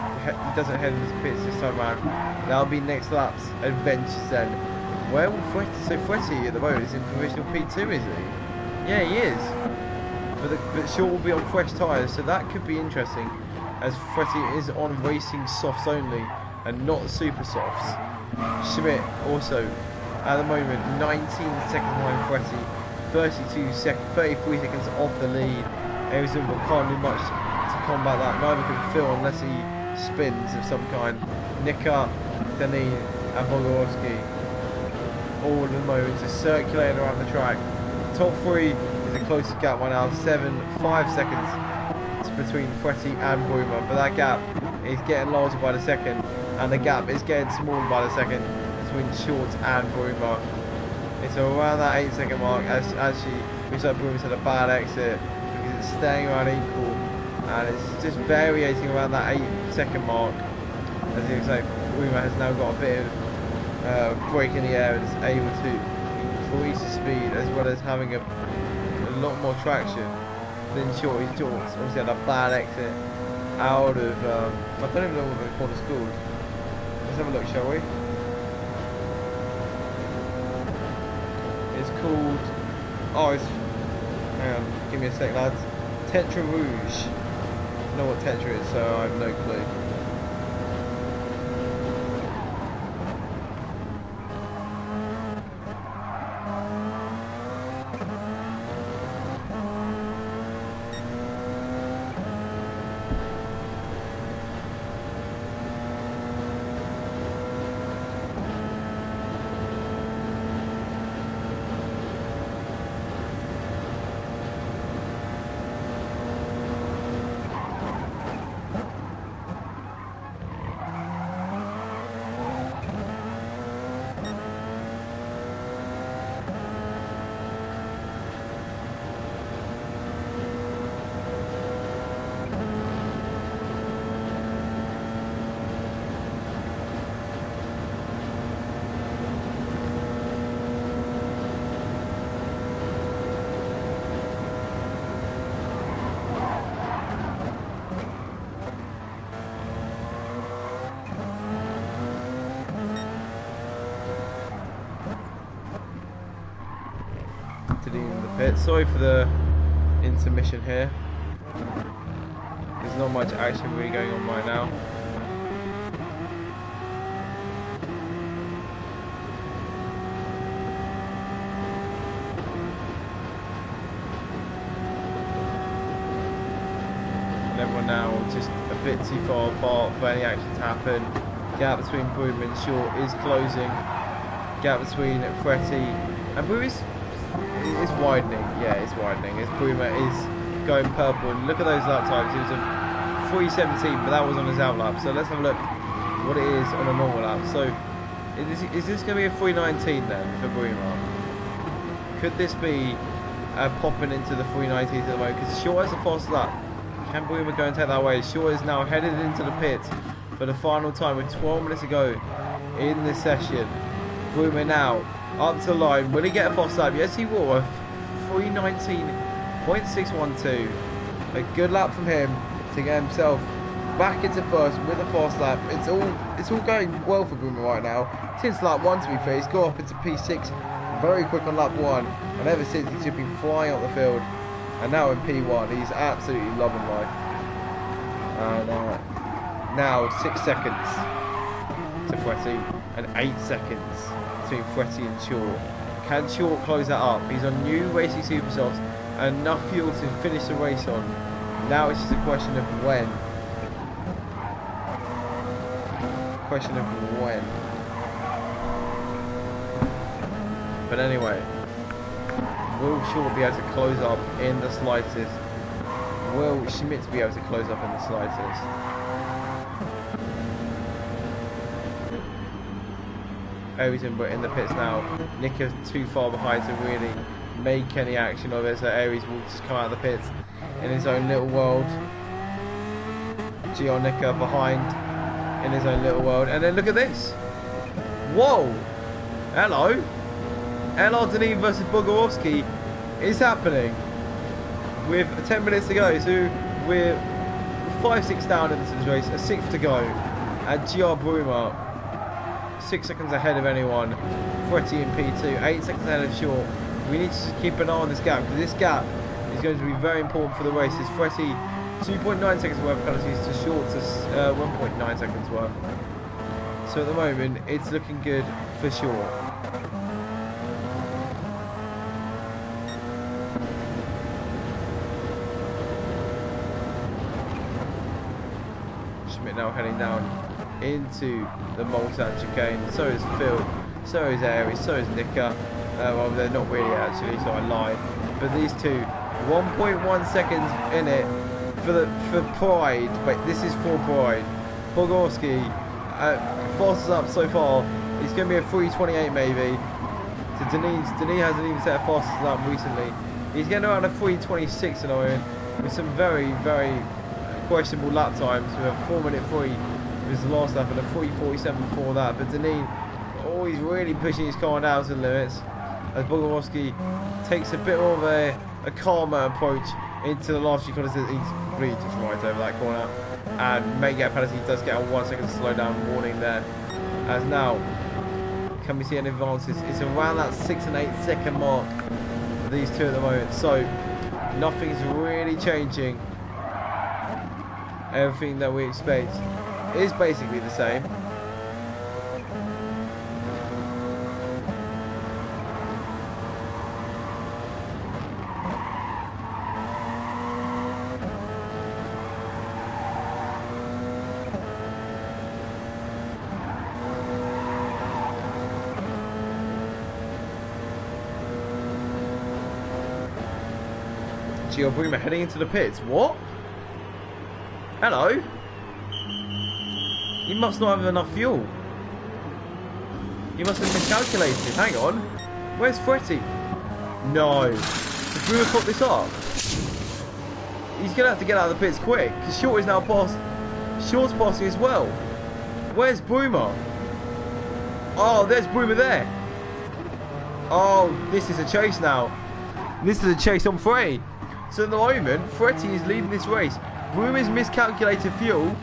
doesn't head into the pits this time around. That'll be next lap's adventures then. Where will Fretty? So Fretty at the moment is in provisional P2, is he? Yeah, he is. But Short will be on fresh tyres, so that could be interesting, as Fretty is on racing softs only and not super softs. Schmidt also at the moment 19 seconds behind Fretty, 33 seconds off the lead. Everton can't do much to combat that. Neither can Phil unless he spins of some kind. Nika, Denis and Bogorowski all at the moment just circulating around the track. Top 3 is the closest gap right now, 5 seconds between Fretty and Bruma, but that gap is getting larger by the second, and the gap is getting smaller by the second between Short and Bruma. It's around that 8 second mark. Actually, looks like Bruma's had a bad exit because it's staying around equal, and it's just variating around that 8 second mark. As you can say, Bruma has now got a bit of break in the air and is able to increase the speed as well as having a lot more traction than Short. He's obviously had a bad exit out of I don't even know what the corner's called. Let's have a look, shall we? It's called, hang on, give me a sec, lads. Tetra Rouge. I don't know what Tetra is, so I have no clue. Sorry for the intermission here. There's not much action really going on right now. And everyone now just a bit too far apart for any action to happen. Gap between Broom and Short is closing. Gap between Fretty and Broom is widening. Yeah, it's widening. As Bruma is going purple. And look at those lap times. It was a 3:17, but that was on his out lap. So let's have a look what it is on a normal lap. So is this going to be a 3:19 then for Bruma? Could this be popping into the 3:19 at the moment? Because Short has a fast lap. Can Bruma go and take that away? Short is now headed into the pit for the final time with 12 minutes to go in this session. Bruma now up to the line. Will he get a fast lap? Yes, he will. A 3:19.612. A good lap from him to get himself back into first with a fast lap. It's all going well for Bruma right now. Since lap 1, to be fair, he's got up into P6 very quick on lap 1, and ever since he's just been flying up the field. And now in P1, he's absolutely loving life. And now 6 seconds to Fretty. and 8 seconds between Fretty and Short. Can Short close that up? He's on new Racing Supersofts and enough fuel to finish the race on. Now it's just a question of when. Question of when. But anyway, will Short be able to close up in the slightest? Will Schmidt be able to close up in the slightest? Aries in the pits now. Nick is too far behind to really make any action of it, so Aries will just come out of the pits in his own little world. Gio Nicker behind in his own little world, and then look at this. Whoa! Hello! LR Denis versus Bogorovsky is happening with 10 minutes to go, so we're 5-6 down into this race, a 6th to go, and GR Bruma 6 seconds ahead of anyone. Fretty in P2, 8 seconds ahead of Short. We need to keep an eye on this gap, because this gap is going to be very important for the race. It's Fretty 2.9 seconds worth of penalties to Short to 1.9 seconds worth. So at the moment, it's looking good for Short. Schmidt now heading down into the Mulsanne chicane. So is Phil, so is Aries, so is Nicker. Well, they're not really actually, so I lied. But these two, 1.1 seconds in it for pride. Wait, this is for pride. Bogorski fastest up so far. It's going to be a 3:28 maybe. So Denis hasn't even set a fastest up recently. He's getting around a 3:26 at the moment with some very, very questionable lap times. We have 4:03 was the last lap and a 3:47 before that. But Denis always really pushing his car down to the limits as Bogorovsky takes a bit more of a calmer approach into the last few corners. He's completely just right over that corner and may get a penalty. He does get a 1 second slowdown warning there. As now, can we see any advances? It's around that 6 and 8 second mark for these two at the moment. So nothing's really changing. Everything that we expect is basically the same. Gio Bruma heading into the pits. What? Hello? He must not have enough fuel. He must have miscalculated. Hang on. Where's Fretty? No. Did Bruma caught this up? He's going to have to get out of the pits quick, because Short is now past. Short's passing as well. Where's Bruma? Oh, there's Bruma there. Oh, this is a chase now. This is a chase on Fretty. So at the moment, Fretty is leading this race. Bruma's miscalculated fuel.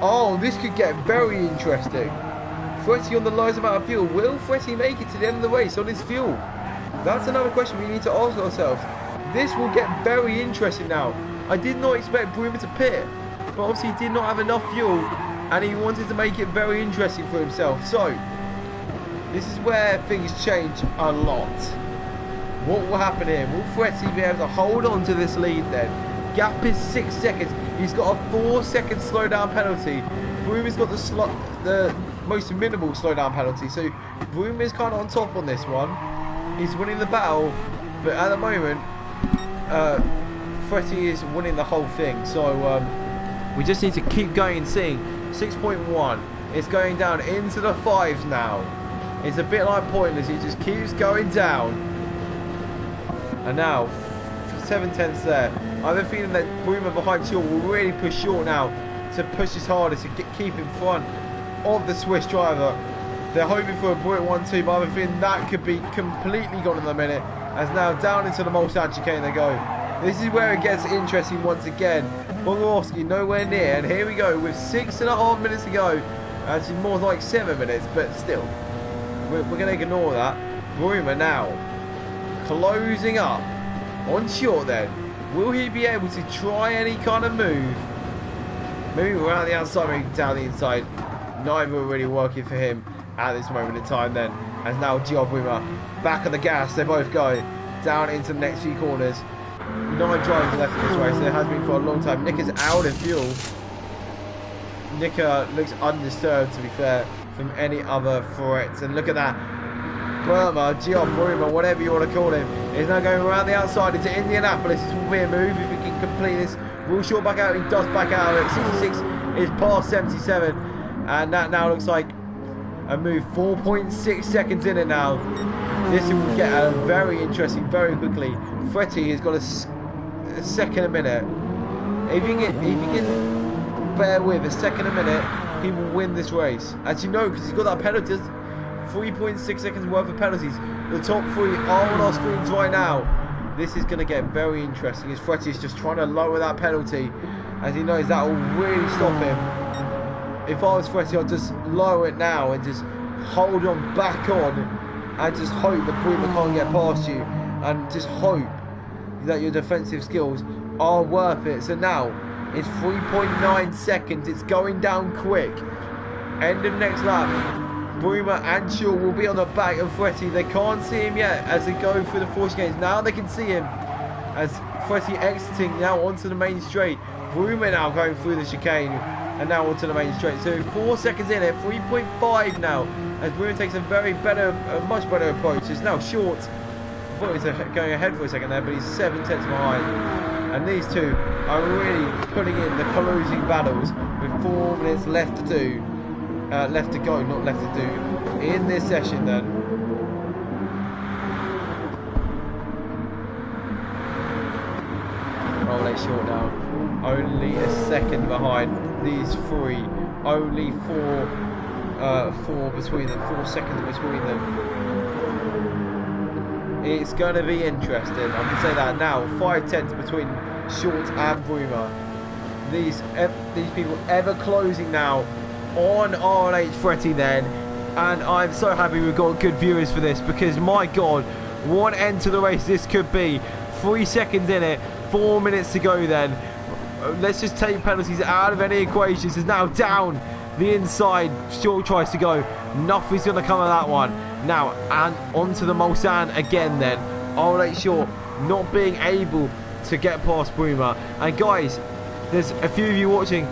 Oh, this could get very interesting. Fretty on the lowest amount of fuel. Will Fretty make it to the end of the race on his fuel? That's another question we need to ask ourselves. This will get very interesting now. I did not expect Bruma to pit, but obviously he did not have enough fuel and he wanted to make it very interesting for himself. So, this is where things change a lot. What will happen here? Will Fretty be able to hold on to this lead then? Gap is 6 seconds. He's got a 4-second slowdown penalty. Bruma's got the most minimal slowdown penalty. So Bruma's kind of on top on this one. He's winning the battle, but at the moment, Fretty is winning the whole thing. So we just need to keep going and seeing. 6.1. It's going down into the 5s now. It's a bit like pointless. He just keeps going down. And now, 7/10 there. I have a feeling that Bruma behind Short will really push Short now to push his hardest to keep in front of the Swiss driver. They're hoping for a Brit 1-2, but I have a feeling that could be completely gone in a minute. As now down into the Mulsanne chicane they go. This is where it gets interesting once again. Bogorovsky nowhere near, and here we go with 6.5 minutes to go. Actually more like 7 minutes, but still. We're going to ignore that. Bruma now closing up on Short then. Will he be able to try any kind of move? Maybe around the outside, maybe down the inside. Neither are really working for him. at this moment in time then. As now Gio Bruma back on the gas. They both go down into the next few corners. 9 drivers left in this race. There has been for a long time. Nick is out of fuel. Nick looks undisturbed, to be fair, from any other threats. And look at that. Gio Bruma, whatever you want to call him, is now going around the outside into Indianapolis. This will be a move if he can complete this. Will Shaw back out? He does back out of it. 66 is past 77. And that now looks like a move. 4.6 seconds in it now. This will get very interesting very quickly. Fretty has got a second a minute. If you can bear with a second a minute, he will win this race. As you know, because he's got that penalty. 3.6 seconds worth of penalties. The top 3 are on our screens right now. This is going to get very interesting as Fretty is just trying to lower that penalty, as he knows that will really stop him. If I was Fretty, I'd just lower it now and just hold on back on and just hope that Bruma can't get past you, and just hope that your defensive skills are worth it. So now it's 3.9 seconds. It's going down quick. End of next lap. Bruma and Shaw will be on the back of Fretty. They can't see him yet as they go through the 4 chicanes. Now they can see him as Fretty exiting now onto the main straight. Bruma now going through the chicane and now onto the main straight. So 4 seconds in it, 3.5 now, as Bruma takes a much better approach. It's now short. I thought he was going ahead for a second there, but he's 7 tenths behind. And these two are really putting in the closing battles with 4 minutes left to do. Left to go, not left to do, in this session then. RLH short now. Only a second behind these 3. Only 4 between them. 4 seconds between them. It's going to be interesting. I can say that now. 5 tenths between Short and Bruma. These people ever closing now on RLH Fretty then, and I'm so happy we've got good viewers for this, because my god, what end to the race this could be. 3 seconds in it, 4 minutes to go then. Let's just take penalties out of any equations. Is now down the inside. Short tries to go, nothing's going to come of that one. Now and onto the Mulsanne again then. RLH Short not being able to get past Bruma. And guys, there's a few of you watching.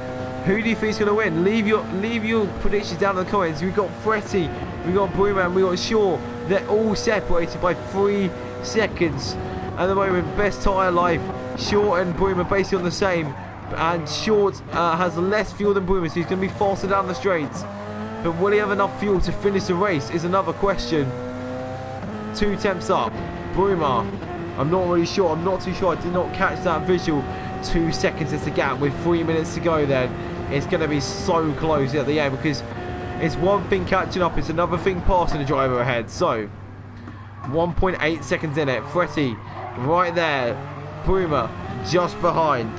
Who do you think is going to win? Leave your predictions down in the comments. We've got Fretty, we've got Bruma, and we've got Shaw. They're all separated by 3 seconds. At the moment, best tyre life. Short and Bruma basically on the same. And Short has less fuel than Bruma, so he's going to be faster down the straights. But will he have enough fuel to finish the race is another question. 2 temps up. Bruma, I'm not really sure. I'm not too sure. I did not catch that visual. 2 seconds is the gap with 3 minutes to go then. It's going to be so close at the end, because it's one thing catching up, it's another thing passing the driver ahead. So 1.8 seconds in it. Fretty right there. Bruma just behind.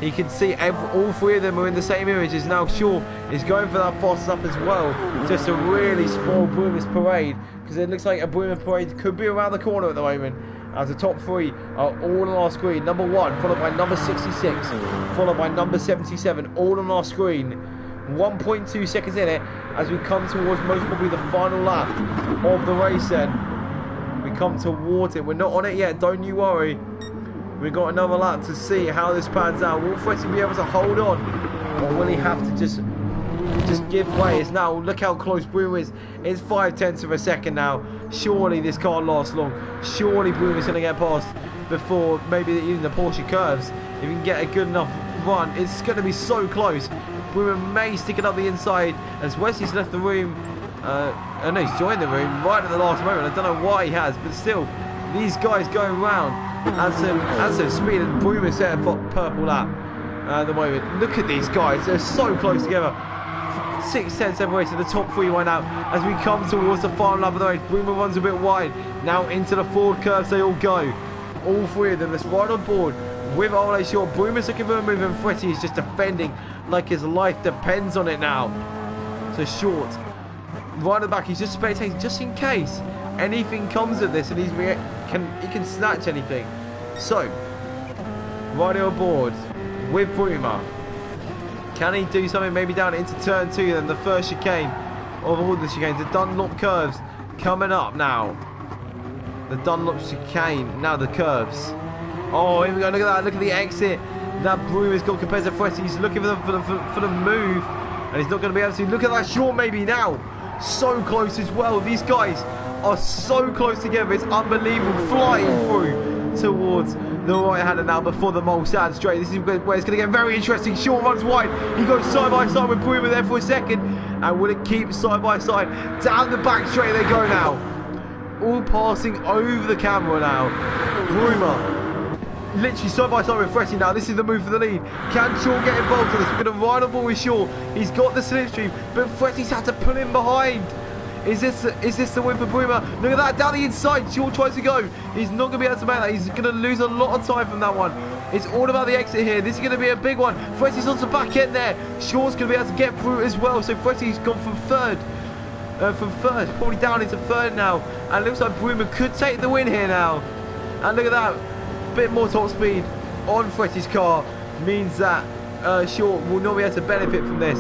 You can see all 3 of them are in the same images. Now Shaw is going for that fast up as well, just to really spoil Bruma's parade, because it looks like a Bruma parade could be around the corner at the moment, as the top 3 are all on our screen. Number 1 followed by number 66, followed by number 77, all on our screen. 1.2 seconds in it as we come towards most probably the final lap of the race then. We come towards it. We're not on it yet, don't you worry. We've got another lap to see how this pans out. Will Fretty be able to hold on, or will he have to just give way? It's now, look how close Bruma is. It's 5 tenths of a second now. Surely this can't last long. Surely Bruma's going to get past before maybe even the Porsche curves. If you can get a good enough run, it's going to be so close. Bruma may stick it up the inside as Wesley's left the room. I know he's joined the room right at the last moment. I don't know why he has, but still, these guys going round at some speed, and Bruma set a purple lap at the moment. Look at these guys, they're so close together. 6 tenths separated, the top 3 right now as we come towards the final lap of the race. Bruma runs a bit wide. Now into the forward curves they all go. All 3 of them, that's right on board with RLH Short. Bruma's looking for a move, and Fretty is just defending like his life depends on it now. So Short, right at the back, he's just spectating just in case anything comes of this, and he can snatch anything. So, right on board with Bruma. Can he do something maybe down into turn 2 then, the first chicane of all the chicanes. The Dunlop curves coming up now. The Dunlop chicane, now the curves. Oh, here we go, look at that, look at the exit. That Broom has got compared to Fretty. He's looking for the move, and he's not going to be able to. Look at that short maybe now. So close as well. These guys are so close together. It's unbelievable. Flying through towards the right-hander now before the Mulsanne straight. This is where it's going to get very interesting. Short runs wide. He goes side by side with Broomer there for a second. And will it keep side by side? Down the back straight they go now. All passing over the camera now. Broomer literally side by side with Fretty now. This is the move for the lead. Can Shaw get involved in this? We're going to ride on ball with Shaw. He's got the slipstream, but Fretty's had to pull him behind. Is this the win for Broomer? Look at that, down the inside. Shaw tries to go. He's not going to be able to make that. He's going to lose a lot of time from that one. It's all about the exit here. This is going to be a big one. Fretty's on the back end there. Shaw's going to be able to get through as well. So Fretty's gone from third. Probably down into third now. And it looks like Broomer could take the win here now. And look at that. Bit more top speed on Fretty's car means that Shaw will not be able to benefit from this,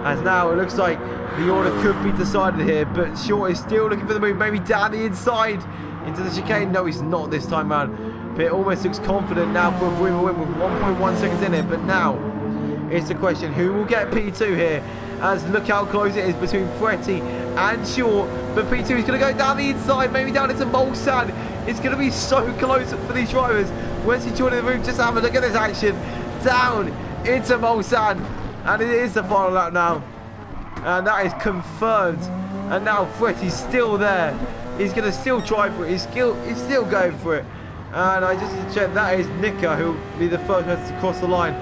as now it looks like the order could be decided here, but Shaw is still looking for the move, maybe down the inside into the chicane. No, he's not this time round, but it almost looks confident now for a Broomer win with 1.1 seconds in it. But now it's the question, who will get P2 here, as look how close it is between Fretty and Shaw. But P2 is going to go down the inside, maybe down into Mulsanne. It's going to be so close for these drivers. Where's he joining the room? Just have a look at this action. Down into Mulsanne. And it is the final lap now. And that is confirmed. And now Fretty's still there. He's going to still try for it. He's still going for it. And I just checked, that is Nika who will be the first person to cross the line.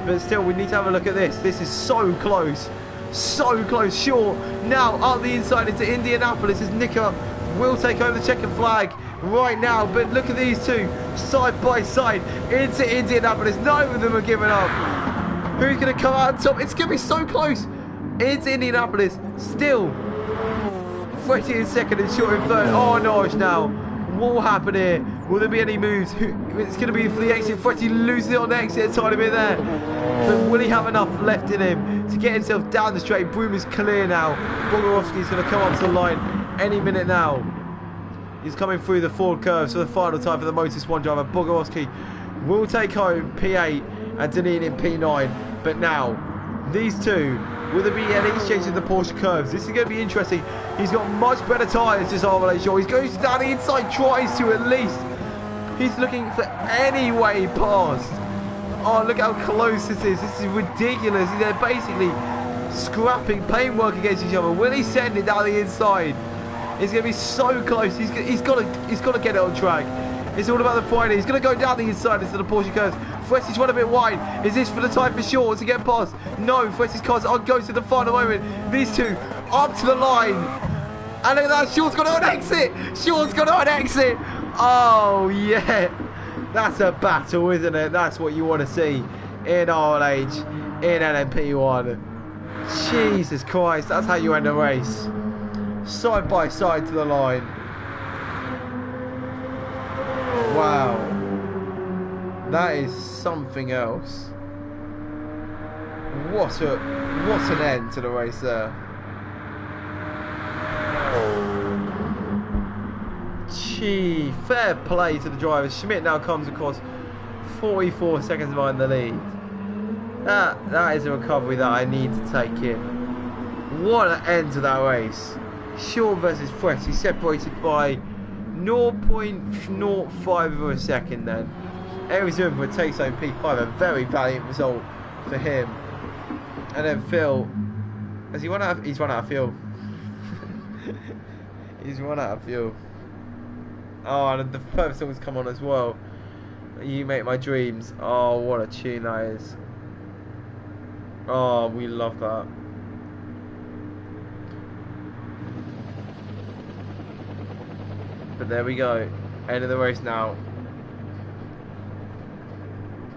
But still, we need to have a look at this. This is so close. So close. Shaw now up the inside into Indianapolis as Nika will take over the checkered flag right now. But look at these two side by side into Indianapolis. None of them are giving up. Who's going to come out on top? It's going to be so close. It's Indianapolis still. Fretty in second and Shaw in third. Oh no, now what will happen here? Will there be any moves? It's going to be for the exit. Fretty loses it on the exit a tiny bit there. But will he have enough left in him to get himself down the straight? Broomer's clear now. Bogorovsky's going to come up to the line any minute now. He's coming through the Ford curve, so the final time for the Motus 1 driver. Bogorovsky will take home P8 and Deneen in P9. But now, these two, will there be any exchange in the Porsche curves? This is going to be interesting. He's got much better tyres, this RLH Shaw. He's going down the inside, tries to at least. He's looking for any way past. Oh, look how close this is. This is ridiculous. They're basically scrapping paintwork against each other. Will he send it down the inside? It's going to be so close. He's got to get it on track. It's all about the Friday. He's going to go down the inside into the Porsche curves. Fretty's run a bit wide. Is this for the time for Shaw to get past? No, Fretty's car goes to the final moment. These two up to the line. And look at that. Shaw's got an exit. Shaw's got an exit. Oh, yeah. That's a battle, isn't it? That's what you want to see in RLH, in LMP1. Jesus Christ, that's how you end a race. Side by side to the line. Wow. That is something else. What an end to the race there. Gee, fair play to the drivers. Schmidt now comes across 44 seconds behind the lead. That is a recovery that I need to take in. What an end to that race. Shaw versus Fretty separated by 0.05 of a second then. Eric Zumba takes home P5, a very valiant result for him. And then Phil, he's run out of fuel. He's run out of fuel. Oh, and the first song's come on as well. You Make My Dreams. Oh, what a tune that is. Oh, we love that. But there we go. End of the race now.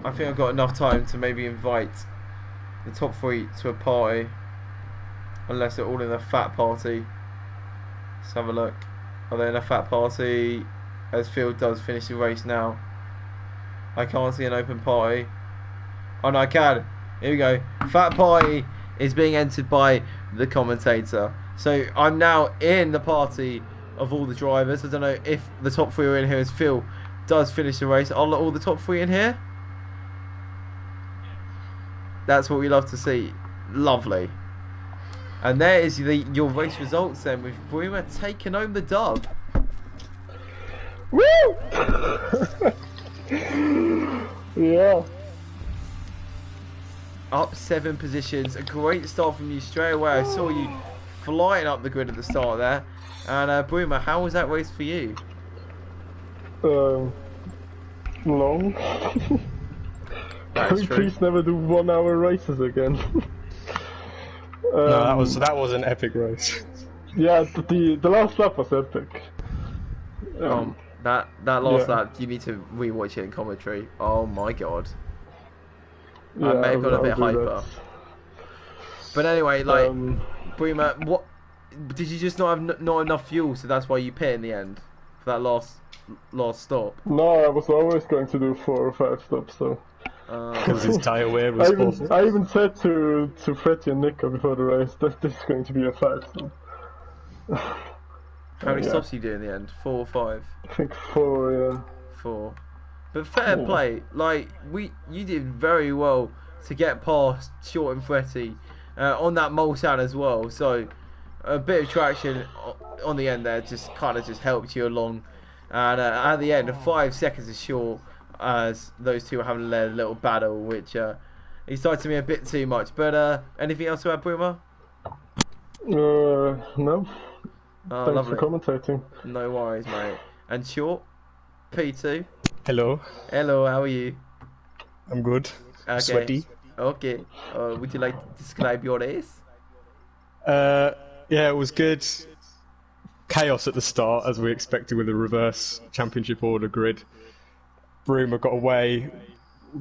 I think I've got enough time to maybe invite the top three to a party. Unless they're all in a fat party. Let's have a look. Are they in a fat party? As Phil does finish the race now. I can't see an open party. Oh no, I can. Here we go. Fat party is being entered by the commentator. So I'm now in the party of all the drivers. I don't know if the top 3 are in here as Phil does finish the race. Are all the top 3 in here? That's what we love to see. Lovely. And there is your race results then, with Bruma taking home the dub. Woo! Yeah. Up 7 positions. A great start from you straight away. I saw you flying up the grid at the start there. And Bruma, how was that race for you? Long. That's true. Please never do 1 hour races again. No, that was an epic race. Yeah, the last lap was epic. That last lap, you need to rewatch it in commentary. Oh my god. Yeah, I may have got a bit hyper. That. But anyway, like, Bruma, what did you just not have not enough fuel, so that's why you pit in the end for that last stop? No, I was always going to do 4 or 5 stops, so. Because his tyre wear was awful. I even said to Freddie and Nico before the race that this is going to be a 5 stop. How many stops did you do in the end? 4 or 5? I think 4, yeah. 4. But fair play, like you did very well to get past Short and Freddie on that Mulsanne as well. So a bit of traction on the end there just kind of helped you along. And at the end, 5 seconds is short as those two were having a little battle, which he started to be a bit too much. But anything else to add, Bruma? No. Oh, Thanks lovely. for commentating. No worries, mate. And Short, P2. Hello. Hello, how are you? I'm good. Okay. Sweaty. Okay. Would you like to describe your race? Yeah, it was good. Chaos at the start, as we expected with the reverse championship order grid. Bruma got away,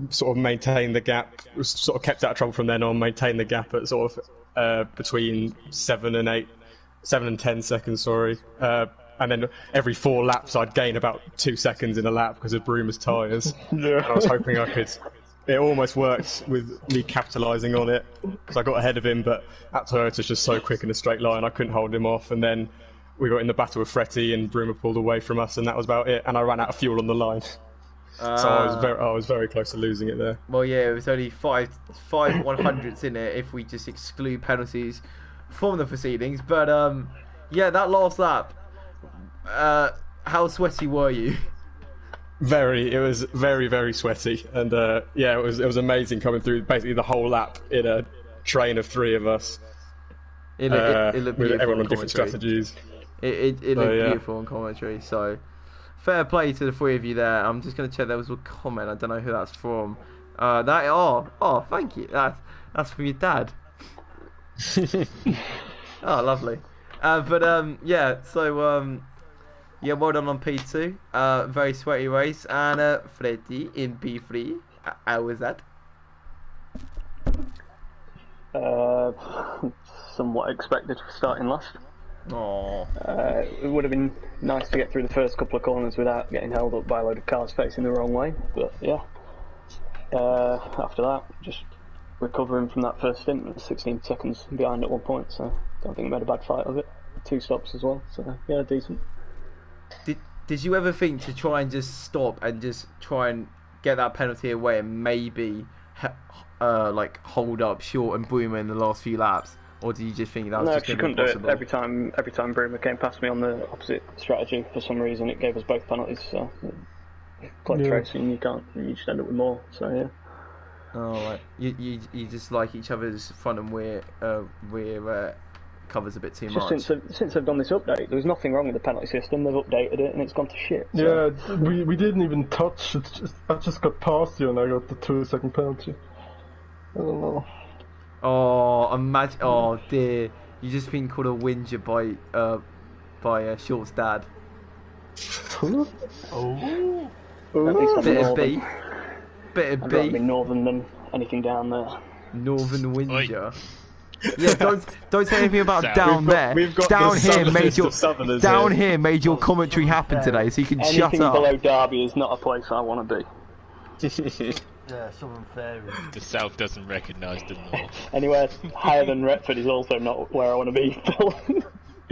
sort of maintained the gap, was sort of kept out of trouble from then on, maintained the gap at sort of between 7 and 10 seconds, sorry. And then every 4 laps I'd gain about 2 seconds in a lap because of Bruma's tyres. Yeah. And I was hoping I could. It almost worked with me capitalising on it because I got ahead of him, but at Toyota's just so quick in a straight line I couldn't hold him off. And then we got in the battle with Freddie and Bruma pulled away from us, and that was about it. And I ran out of fuel on the line. So I was very close to losing it there. Well, yeah, it was only five 100ths in it if we just exclude penalties from the proceedings. But yeah, that last lap, how sweaty were you? It was very, very sweaty, and yeah, it was amazing coming through basically the whole lap in a train of 3 of us. It looked with beautiful everyone on on different strategies. It looked beautiful on commentary. So fair play to the 3 of you there. I'm just going to check. There was a comment. I don't know who that's from. Thank you. That's from your dad. Oh, lovely. Yeah. So yeah, well done on P2. Very sweaty race. And Freddie in P3. How was that? Somewhat expected for starting last. Oh. It would have been nice to get through the first couple of corners without getting held up by a load of cars facing the wrong way, but yeah. After that, just recovering from that first stint, 16 seconds behind at one point, so don't think I made a bad fight of it. 2 stops as well, so yeah, decent. Did you ever think to try and just stop and just try and get that penalty away and maybe like hold up Short and Bruma in the last few laps? Or do you just think that was just going to be impossible? No, she couldn't do it. Every time Bruma came past me on the opposite strategy, for some reason it gave us both penalties. So, like racing, you just end up with more. So yeah. Oh, right. You just like each other's front and rear covers a bit too much. Since they've done this update, there was nothing wrong with the penalty system. They've updated it and it's gone to shit. So. Yeah, we didn't even touch it. I just got past you and I got the 2-second penalty. I don't know. Oh, imagine! Oh dear, you just been called a whinger by Short's dad. Oh. Bit of B. Bit of I'd B. rather be northern than anything down there. Northern whinger. Yeah, don't say anything about down there. We've got down here here made your commentary happen today, so you can anything shut up. Below Derby is not a place I want to be. Southern Fairies. The South doesn't recognise the North. Anywhere higher than Retford is also not where I want to be, Phil.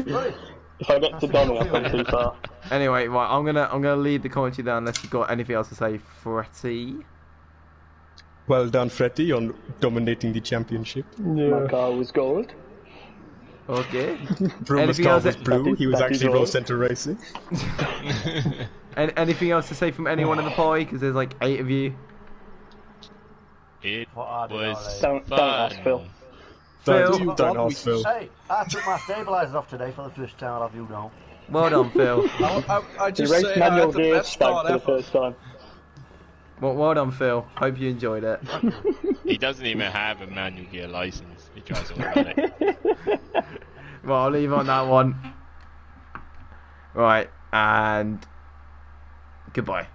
Right. If I get to Donny, I've gone too far. Anyway, right, I'm gonna leave the commentary there unless you've got anything else to say, Fretty. Well done, Freddie, on dominating the championship. Yeah. My car was gold. Okay. Bruma's Anything car else was that- blue. He was that is actually all. road centre racing. Anything else to say from anyone in the party? Because there's like 8 of you. It What I did, was Ollie. Don't ask Phil. Phil. Don't ask Phil. Hey, I took my stabilisers off today for the first time. I'll have you know. Well done, Phil. I He just raced say I manual had the gear best stag start for the ever. first time. Well done, Phil. Hope you enjoyed it. He doesn't even have a manual gear license. He drives automatic. Well, I'll leave on that one. Right, and goodbye.